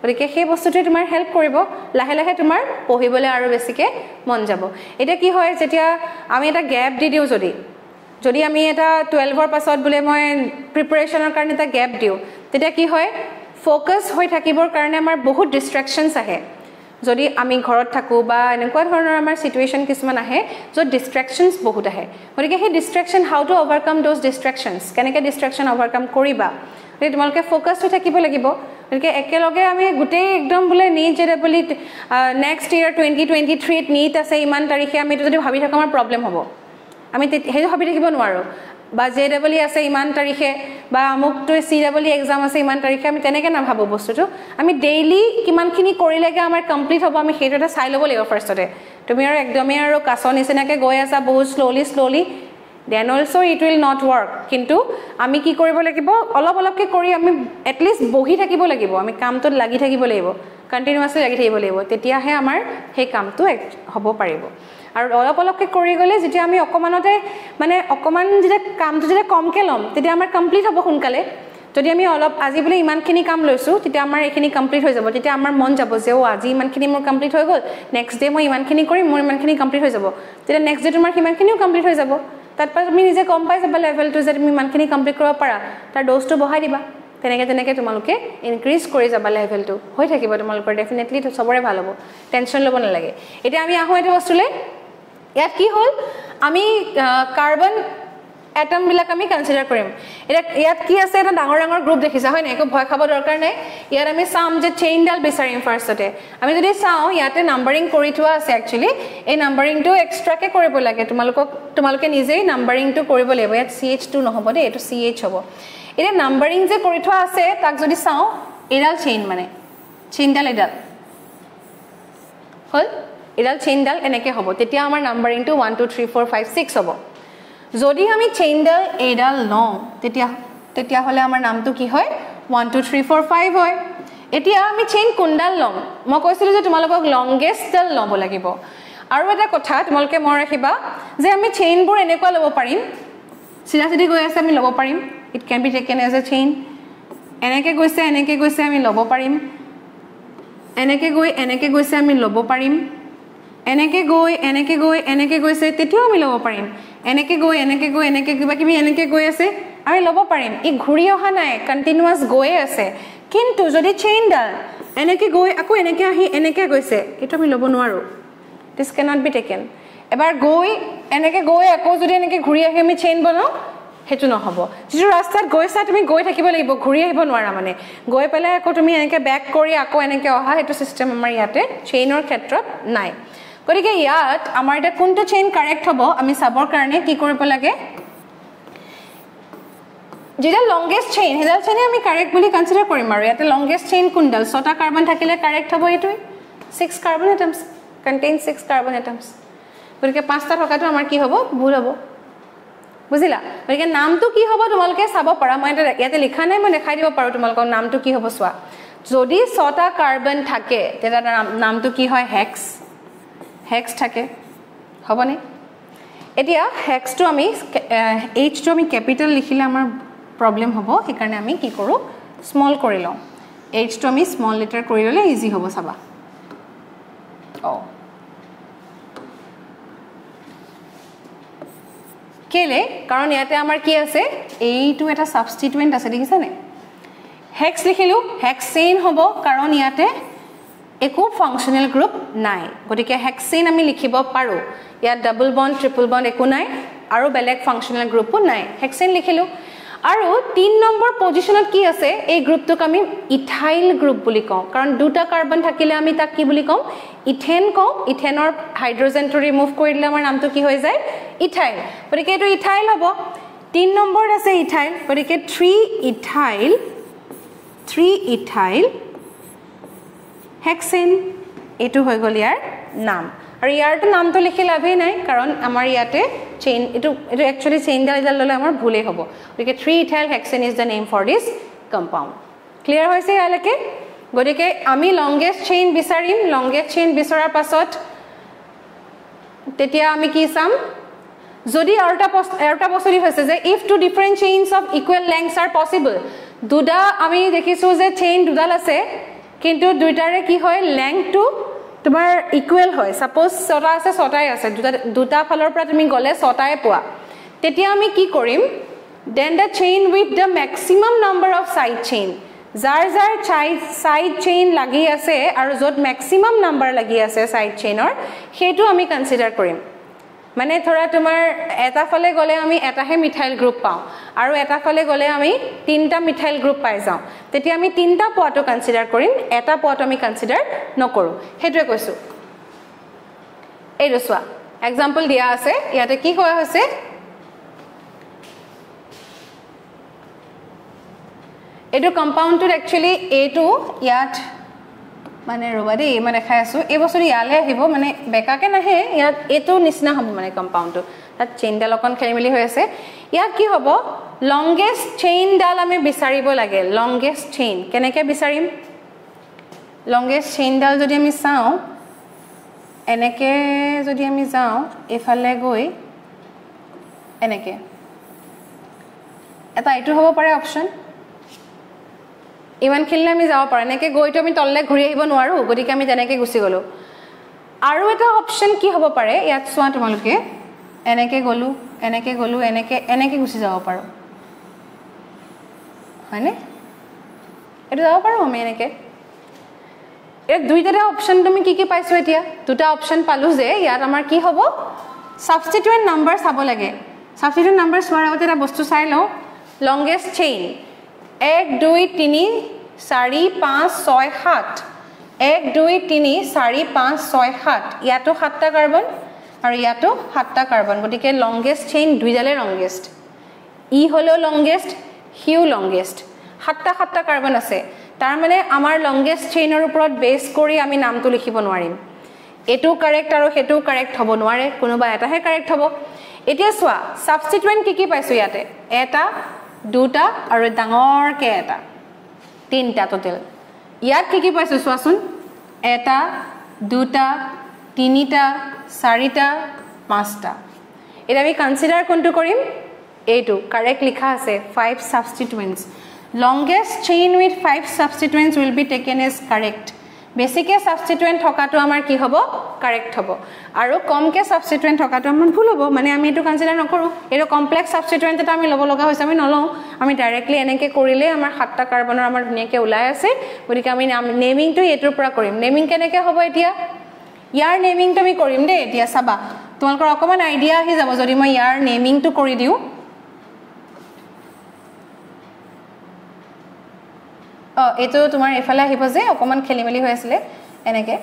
গতিকে সেই বস্তুটোৱে তোমাৰ হেল্প কৰিব লাহে লাহে তোমাৰ পঢ়িবলৈ আৰু বেছিকৈ মন যাব এতিয়া কি হয় যেতিয়া আমি এটা গেপ দি দিওঁ যদি আমি এটা 12ৰ পাছত বোলে মই প্ৰিপাৰেশ্যনৰ কাৰণে এটা গেপ দিওঁ তেতিয়া কি হয় ফ'কাছ হৈ থাকিবৰ কাৰণে আমাৰ বহুত ডিষ্ট্ৰেকশ্যনছ আহে যদি আমি ঘৰত থাকোঁ বা এনেকুৱা ধৰণৰ আমাৰ চিটুৱেশ্যন কিছুমান আহে য'ত ডিষ্ট্ৰেকশ্যনছ বহুত আহে গতিকে সেই ডিষ্ট্ৰেকশ্যন হাউ টু অভাৰকাম দ'জ ডিষ্ট্ৰেকশ্যনছ কেনেকৈ ডিষ্ট্ৰেকশ্যন অভাৰকাম কৰিবা গতিকে তোমালোকে ফ'কাছ হৈ থাকিব লাগিব গতিকে একেলগে আমি গোটেই একদম বোলে নিট জেডাবলি নেক্সট ইয়েৰ 2023ত নিট আছে ইমান তাৰিখে আমি যদি ভাবি থাকোঁ আমাৰ প্ৰব্লেম হ'ব আমি সেইটো ভাবি থাকিব নোৱাৰোঁ বা জেডাবলি আছে ইমান তাৰিখে বা আমুকটো চিডাবলি এক্সাম আছে ইমান তাৰিখে আমি তেনেকৈ নাভাবোঁ বস্তুটো আমি ডেইলি কিমানখিনি কৰিলেগে আমাৰ কমপ্লিট হ'ব আমি সেইটো এটা চাই ল'ব লাগিব ফাৰ্ষ্টতে তুমি আৰু একদমেই আৰু কাছৰ নিচিনাকৈ গৈ আছা বহুত slowly then also' it will not work কিন্তু আমি কি কৰিব লাগিব অলপ অলপকৈ কৰি আমি এটলিষ্ট বহি থাকিব লাগিব আমি কামটোত লাগি থাকিব লাগিব কণ্টিনিউৱাছলি লাগি থাকিব লাগিব তেতিয়াহে আমাৰ সেই কামটো হ'ব পাৰিব আৰু অলপ অলপকৈ কৰি গ'লে যেতিয়া আমি অকণমানতে মানে অকণমান যেতিয়া কামটো যেতিয়া কমকৈ ল'ম তেতিয়া আমাৰ কমপ্লিট হ'ব সোনকালে যদি আমি অলপ আজি বোলে ইমানখিনি কাম লৈছোঁ তেতিয়া আমাৰ এইখিনি কমপ্লিট হৈ যাব তেতিয়া আমাৰ মন যাব যে আজি ইমানখিনি মোৰ কমপ্লিট হৈ গ'ল নেক্সট ডে মই ইমানখিনি কৰিম মোৰ ইমানখিনি কমপ্লিট হৈ যাব তেতিয়া নেক্সট ডে তোমাৰ সিমানখিনিও কমপ্লিট হৈ যাব তাৰপৰা তুমি নিজে গম পাই যাবা লেভেলটো যে তুমি ইমানখিনি কমপ্লিট কৰিব পাৰা তাৰ ড'জটো বঢ়াই দিবা তেনেকৈ তোমালোকে ইনক্ৰিজ কৰি যাবা লেভেলটো হৈ থাকিব তোমালোকৰ ডেফিনেটলি চবৰে ভাল হ'ব টেনশ্যন ল'ব নালাগে এতিয়া আমি আহোঁ এইটো বস্তুলৈ ইয়াত কি হ'ল আমি কাৰ্বন এটমবিলাক আমি কনচিডাৰ কৰিম এতিয়া ইয়াত কি আছে এটা ডাঙৰ ডাঙৰ গ্ৰুপ দেখিছা হয় নাই একো ভয় খাব দৰকাৰ নাই ইয়াত আমি চাম যে চেইনডাল বিচাৰিম ফাৰ্ষ্টতে আমি যদি চাওঁ ইয়াতে নাম্বাৰিং কৰি থোৱা আছে একচুৱেলি এই নাম্বাৰিংটো এক্সট্ৰাকৈ কৰিব লাগে তোমালোকে নিজেই নাম্বাৰিংটো কৰিব লাগিব ইয়াত CH2 নহ'ব দেই এইটো CH হ'ব এতিয়া নাম্বাৰিং যে কৰি থোৱা আছে তাক যদি চাওঁ এডাল চেইন মানে চেইনডাল এডাল হ'ল এডাল চেইনডাল এনেকৈ হ'ব তেতিয়া আমাৰ নাম্বাৰিংটো 1 2 3 4 5 6 হ'ব যদি আমি চেইনডাল এডাল লওঁ তেতিয়াহ'লে আমাৰ নামটো কি হয় 1 2 3 4 5 হয় এতিয়া আমি চেইন কোনডাল লম মই কৈছিলো যে তোমালোকক লংগেষ্ট ডাল লব লাগিব আৰু এটা কথা তোমালোকে মন ৰাখিবা যে আমি চেইনবোৰ এনেকুৱা লব পাৰিম সিধা সিধি গৈ আছে আমি লব পাৰিম it can be taken as a chain এনেকে গৈছে আমি লব পাৰিম এনেকে গৈছে আমি লব পাৰিম এনেকে গৈছে তেতিয়াও আমি লব পাৰিম এনেকে কিবা কিবি এনেকে গৈ আছে আমি লব পাৰিম ই ঘূৰি অহা নাই কন্টিনিউয়াস গৈ আছে কিন্তু যদি চেইন ডাল এনেকে গৈ আকৌ এনেকে আহি এনেকে গৈছে এটা আমি লব নোৱাৰো this cannot be taken এবাৰ গৈ আকৌ যদি এনেকে ঘূৰি আহি আমি চেইন বনাও হেতু নহব যিটো ৰাস্তাত গৈছা তুমি গৈ থাকিব লাগিব ঘূৰি আহিব নোৱাৰা মানে গৈ পেলাই আকৌ তুমি এনেকে ব্যাক কৰি আকৌ এনেকে অহা হেতু সিস্টেম আমাৰ ইয়াতে চেইনৰ ক্ষেত্ৰত নাই গতিকে ইয়াত আমাৰ এটা কোনটো চেইন কাৰেক্ট হ'ব আমি চাবৰ কাৰণে কি কৰিব লাগে যেটা লংগেষ্ট চেইন হেডাল চেইন আমি কাৰেক্ট বুলি কনসিডাৰ কৰিম আৰু ইয়াতে লংগেষ্ট চেইন কোনডাল 6টা কাৰ্বন থাকিলে কাৰেক্ট হ'ব এটো 6 carbon atoms contain 6 carbon atoms গতিকে 5টা থকাটো আমাৰ কি হ'ব ভুল হ'ব বুজিলা গতিকে নামটো কি হ'ব তোমালোকে চাব পাৰা মই ইয়াতে লিখা নাই মই দেখাই দিব পাৰো তোমালোকৰ নামটো কি হ'ব চোৱা যদি 6টা কাৰ্বন থাকে তেটা নামটো কি হয় হেক্স থাকে হ'বনে এতিয়া হেক্সটো আমি h টো আমি ক্যাপিটাল লিখিলে আমাৰ प्रॉब्लम হবো এই কাৰণে আমি কি কৰো স্মল কৰি লও h টো আমি স্মল লেটাৰ কৰি ললে ইজি হ'ব সাবা কেলে কাৰণ ইয়াতে আমাৰ কি আছে এইটো এটা সাবস্টিটুয়েন্ট আছে দেখিছা নে হেক্স লিখিলো হেক্সেন হ'ব কাৰণ ইয়াতে একো ফাংশনাল গ্ৰুপ নাই গতিকে হেক্সেন আমি লিখিব পাৰো ইয়াত ডাবল বন্ড ট্ৰিপল বন্ড একো নাই আৰু বেলেগ ফাংশনাল গ্ৰুপো নাই হেক্সেন লিখিলো আৰু 3 নম্বৰ পজিশনত কি আছে এই গ্ৰুপটোক আমি ইথাইল গ্ৰুপ বুলি কওঁ কাৰণ দুটা কাৰ্বন থাকিলে আমি তাক কি বুলি কওঁ ইথেন কওঁ ইথেনৰ হাইড্ৰোজেনটো ৰিমুভ কৰি দিলে আমাৰ নামটো কি হৈ যায় ইথাইল গতিকে এটো ইথাইল হ'ব 3 নম্বৰত আছে ইথাইল গতিকে 3 ইথাইল হেক্সেন এটো হৈ গল ইয়াৰ নাম আৰু ইয়াৰটো নামটো লিখি লাভই নাই কাৰণ আমাৰ ইয়াতে চেইন এটো একচুয়ালি চেইন ডাল ললে আমাৰ ভুলে হ'ব গতিকে 3 ethyl hexane is the name for this compound clear হৈছে ইয়ালৈকে গতিকে আমি লংগেষ্ট চেইন বিচাৰিম লংগেষ্ট চেইন বিচৰাৰ পাছত তেতিয়া আমি কি চাম যদি আৰটা বস্তু হৈছে যে if two different chains of equal lengths are possible দুটা আমি দেখিছো যে চেইন দুডাল আছে কিন্তু দুইটাৰে কি হয় লেংথটো তোমাৰ ইকুৱেল হয় সাপোজ 6টা আছে 6টাই আছে দুটা ফালৰ পৰা তুমি গলে 6টাই পোৱা তেতিয়া আমি কি কৰিম then the chain with the maximum number of side chain jar side chain লাগি আছে আৰু যত maximum number লাগি আছে side chainৰ হেতু আমি কনসিডাৰ কৰিম মানে ধৰা তোমাৰ এটা ফালে গলে আমি এটাহে মিথাইল গ্ৰুপ পাও আৰু এটা ফালে গলে আমি তিনটা মিথাইল গ্ৰুপ পাই যাও তেতিয়া আমি তিনটা পোৱাটো কনসিডাৰ কৰিম এটা পোৱাটো আমি কনসিডাৰ নকৰো হেতুৱে কৈছো এই ৰসৱা एग्जांपल দিয়া আছে ইয়াতে কি কোৱা হৈছে এটো কম্পাউন্ডটো একচুয়ালি এটো ইয়াত মানে ৰবাদে মই দেখাই আছো এই বছৰ ইয়ালে আহিব মানে বেকাকে নাহে ইয়াত এটো নিচিনা হ'ব মানে কম্পাউন্ডটো তাত চেইন ডাল অকন খেলিমেলি হৈ আছে ইয়াত কি হ'ব লংগেষ্ট চেইন ডাল আমি বিচাৰিব লাগে লংগেষ্ট চেইন কেনেকৈ বিচাৰিম লংগেষ্ট চেইন ডাল যদি আমি চাও এনেকে যদি আমি যাও এফালে গৈ এনেকে এটা এইটো হ'ব পাৰে অপচন ইমান খেললে আমি যাব পাৰো এনেকে গৈটো আমি তললে ঘূৰি আহিব নোৱাৰো গতিকে আমি তেনেকে গুছি গলো আৰু এটা অপচন কি হ'ব পাৰে ইয়াত সোৱা তোমালোকে এনেকে গলো এনেকে গুছি যাব পাৰো হয়নে এটো যাব পাৰো আমি এনেকে এই দুইটা অপচন তুমি কি পাইছো এতিয়া দুটা অপচন পালো যে ইয়াত আমাৰ কি হ'ব সাবস্টিটুয়েন্ট নাম্বাৰ চাব লাগে সাবস্টিটুয়েন্ট নাম্বাৰ সোৱাৰ আগতে এটা বস্তু চাই লও লংগেষ্ট চেইন 1 2 3 4 5 6 7 1 2 3 4 5 6 7 ইয়াতো 7টা কাৰ্বন আৰু ইয়াতো 7টা কাৰ্বন গতিকে লংগেষ্ট চেইন দুইডালে লংগেষ্ট ই হলো লংগেষ্ট হিউ লংগেষ্ট 7টা কাৰ্বন আছে তাৰ মানে আমাৰ লংগেষ্ট চেইনৰ ওপৰত বেস কৰি আমি নামটো লিখিব নোৱাৰিম এটো কাৰেক্ট আৰু হেতু কাৰেক্ট হ'ব নোৱাৰে কোনোবা এটাহে কাৰেক্ট হ'ব এতিয়া সোৱা সাবস্টিটুয়েন্ট কি পাইছো ইয়াতে এটা দুটা আৰু ডাঙৰ কে এটা তিনটা টোটেল ইয়াত কি পাইছো চোৱাচোন এটা দুটা তিনিটা চাৰিটা পাঁচটা এটা আমি কনসিডাৰ কোনটো কৰিম এইটো কাৰেক্ট লিখা আছে 5 substituents longest chain with 5 substituents will be taken as correct বেসিকে সাবস্টিটুয়েন্ট থকাটো আমাৰ কি হ'ব কাৰেক্ট হ'ব আৰু কমকে সাবস্টিটুয়েন্ট থকাটো আমাৰ ভুল হ'ব মানে আমি এটো কনসিডাৰ নকৰো এটো কমপ্লেক্স সাবস্টিটুয়েন্ট এটা আমি লব লগা হৈছে আমি নলও আমি ডাইৰেক্টলি এনেকে কৰিলে আমাৰ 7টা কাৰ্বনৰ আমাৰ ধুনিয়াকে ওলাই আছে গতিকে আমি নেমিংটো এটোৰ পৰা কৰিম নেমিং কেনেকে হ'ব এতিয়া ইয়াৰ নেমিংটো আমি কৰিম দে এতিয়া চাবা তোমালোকৰ অকমান আইডিয়া আহি যাব যদি মই ইয়াৰ নেমিংটো কৰি দিও এটো তোমাৰ এফালে আহিব যে অকমান খেলিমেলি হৈ আছিল এনেকে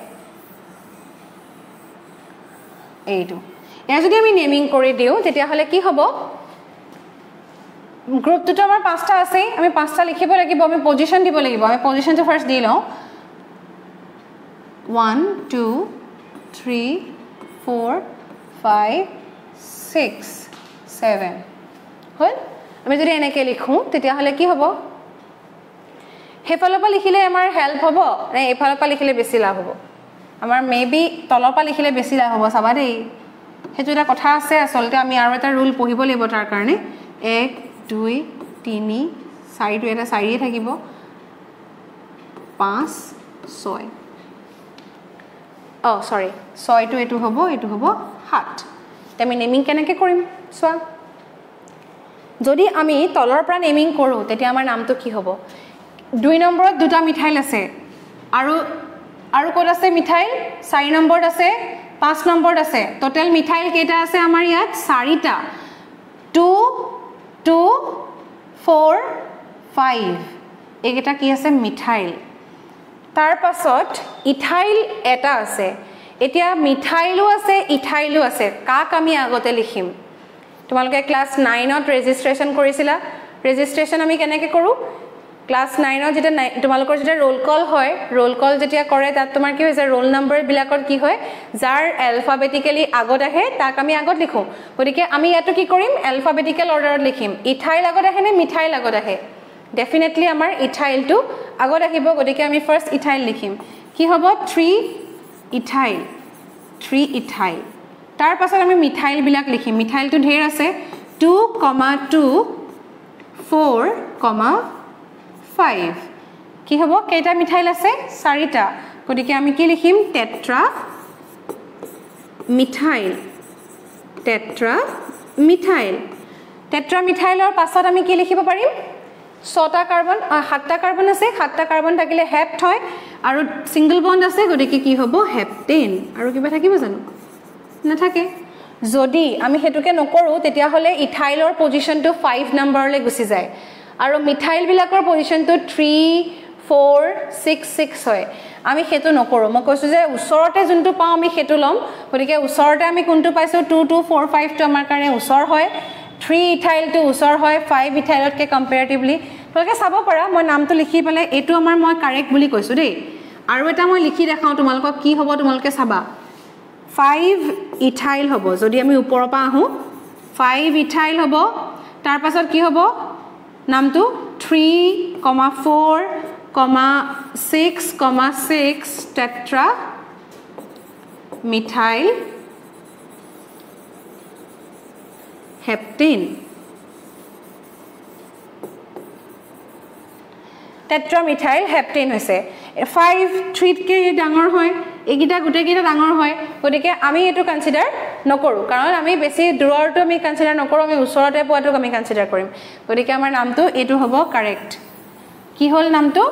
এইটো এয়া যদি আমি নেমিং কৰি দিও তেতিয়া হলে কি হ'ব গ্ৰুপটো আমাৰ পাঁচটা আছে আমি পাঁচটা লিখিব লাগিব আমি পজিশন দিব লাগিব আমি পজিশনটো ফাৰ্স্ট দি লও 1 2 3 4 5 6 7 হল আমি যদি এনেকে লিখো তেতিয়া হলে কি হ'ব হেফালৰ পৰা লিখিলে আমাৰ হেল্প হ'ব নে এফালৰ পৰা লিখিলে বেছি লাভ হ'ব আমাৰ মেবি তলৰ পৰা লিখিলে বেছি লাভ হ'ব চাবা দেই হেতু এটা কথা আছে আসলতে আমি আৰু এটা ৰুল পঢ়িব লাগিব তাৰ কাৰণে 1 2 3 4 টো এটা 4 এ থাকিব 5 6 সৰি 6 টো এটো হ'ব 7 আমি নেমিং কেনেকে কৰিম সোৱা যদি আমি তলৰ পৰা নেমিং কৰো তেতিয়া আমাৰ নামটো কি হ'ব 2 নম্বৰত দুটা মিঠাইল আছে আৰু কোড আছে মিঠাইল 4 নম্বৰত আছে 5 নম্বৰত আছে টোটাল মিঠাইল কেটা আছে আমাৰ ইয়াত 4টা 2 2 4 5 একেটা কি আছে মিঠাইল তাৰ পাছত ইথাইল এটা আছে এতিয়া মিঠাইলও আছে ইথাইলও আছে কাক আমি আগতে লিখিম তোমালোকে ক্লাস 9 ত ৰেজিষ্ট্ৰেচন কৰিছিলা ৰেজিষ্ট্ৰেচন আমি কেনেকে কৰো ক্লাস 9 ৰ যেটা তোমালোকৰ যেটা ৰোল কল যেতিয়া কৰে তাত তোমাৰ কি হৈছে ৰোল নম্বৰ বিলাকৰ কি হয় যাৰ এলফাবেটিক্যালি আগত আহে তাক আমি আগত লিখো গতিকে আমি ইয়াটো কি কৰিম এলফাবেটিক্যাল অৰ্ডাৰত লিখিম ইথাইল আগত আহে নে মিথাইল আগত আহে ডেফিনেটলি আমাৰ ইথাইলটো আগত আহিব গতিকে আমি ফাৰ্স্ট ইথাইল লিখিম কি হ'ব 3 ইথাইল তাৰ পাছত আমি মিথাইল বিলাক লিখিম মিথাইলটো ঢেৰ আছে 2, 4, 5 কি হ'ব কেইটা মিথাইল আছে 4টা গতিকে আমি কি লিখিম টেট্ৰা মিথাইলৰ পাছত আমি কি লিখিব পাৰিম 6টা কাৰ্বন 7টা কাৰ্বন আছে 7টা কাৰ্বন থাকিলে হেপ্ট হয় আৰু সিঙ্গল বন্ড আছে গতিকে কি হ'ব হেপ্টেন আৰু কিবা থাকিব জানো নাথাকে যদি আমি হেতুকে নকৰো তেতিয়া হলে ইথাইলৰ পজিশনটো 5 নম্বৰলৈ গুচি যায় আৰু মিথাইল বিলাকৰ পজিশনটো 3 4 6 6 হয় আমি হেতু নকৰো মই কৈছো যে উছৰতে যোনটো পাও আমি হেতু লম গতিকে উছৰতে আমি কোনটো পাইছো 2 2 4 5 টো আমাৰ কাৰণে উছৰ হয় 3 ইথাইল টো উছৰ হয় 5 ইথাইলতকে কম্পাৰেটিভলি তোকে চাব পাৰা মই নামটো লিখি পেলে এটো আমাৰ মই কাৰেক্ট বুলি কৈছো দেই আৰু এটা মই লিখি দেখাও তোমালোকক কি হ'ব তোমালোকে চাবা 5 ইথাইল হ'ব যদি আমি ওপৰৰ পৰা আহো 5 ইথাইল হ'ব তাৰ পাছত কি হ'ব নামটো 3, 4, 6, tetra methyl heptane tetra methyl heptane হৈছে 5 3 কে ডাঙৰ হয় এগিটা গুটেগিটা ডাঙৰ হয় গতিকে আমি এটো কনসিডাৰ নকৰো কাৰণ আমি বেছি দূৰৰটো আমি কনসিডাৰ নকৰো আমি ওচৰতে পোৱাটো আমি কনসিডাৰ কৰিম গতিকে আমাৰ নামটো এটো হ'ব কাৰেক্ট কি হল নামটো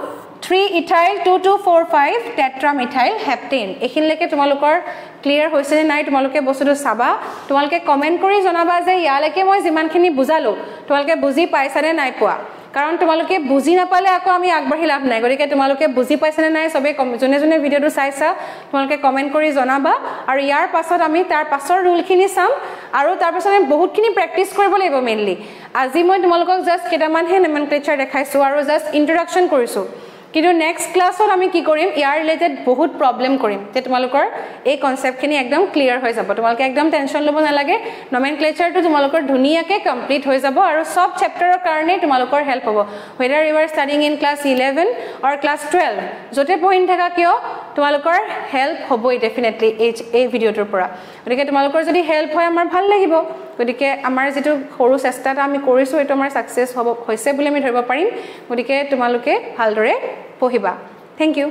3 ইথাইল 2 2 4 5 টেট্ৰা মিথাইল হেপ্টেন এখিনলৈকে তোমালোকৰ ক্লিয়াৰ হৈছে নে নাই তোমালোকে বস্তুটো চাবা তোমালোকে কমেন্ট কৰি জনাবা যে ইয়ালৈকে মই যিমানখিনি বুজালো তোমালোকে বুজি পাইছানে নাই পোৱা কাৰণ তোমালোকে বুজি নাপালে আকৌ আমি আগবাঢ়ি লাভ নাই গতিকে তোমালোকে বুজি পাইছানে নাই সবে জনে ভিডিওটো চাইছা তোমালোকে কমেন্ট কৰি জনাবা আৰু ইয়াৰ পাছত আমি তাৰ পাছৰ ৰুলখিনি চাম আৰু তাৰ পাছত আমি বহুতখিনি প্ৰেক্টিস কৰিব লাগিব মেইনলি আজি মই তোমালোকক জাস্ট কেটামান হে নমেনক্লেচাৰ দেখাইছো আৰু জাস্ট ইন্ট্ৰোডাকচন কৰিছো কিন্তু নেক্সট ক্লাছত আমি কি কৰিম ইয়াৰ ৰিলেটেড বহুত প্ৰবলেম কৰিম যে তোমালোকৰ এই কনসেপ্টখিনি একদম ক্লিয়াৰ হৈ যাব তোমালোকে একদম টেনচন ল'ব নালাগে নমেনক্লেচাৰটো তোমালোকৰ ধুনীয়াকৈ কমপ্লিট হৈ যাব আৰু সব চেপ্টাৰৰ কাৰণে তোমালোকৰ হেল্প হ'ব whether you are studying in class 11 or class 12 যতে পঢ়ি থাকা কিয় তোমালোকৰ হেল্প হ'বই ডেফিনেটলি এই ভিডিওটোৰ পৰা গতিকে তোমালোকৰ যদি হেল্প হয় আমাৰ ভাল লাগিব গতিকে আমাৰ যেটো সৰু চেষ্টাটা আমি কৰিছো এটো আমাৰ সাকসেস হ'ব হৈছে বুলি আমি ধৰিব পাৰিম গতিকে তোমালোকে ভালদৰে পঢ়িবা থ্যাংক ইউ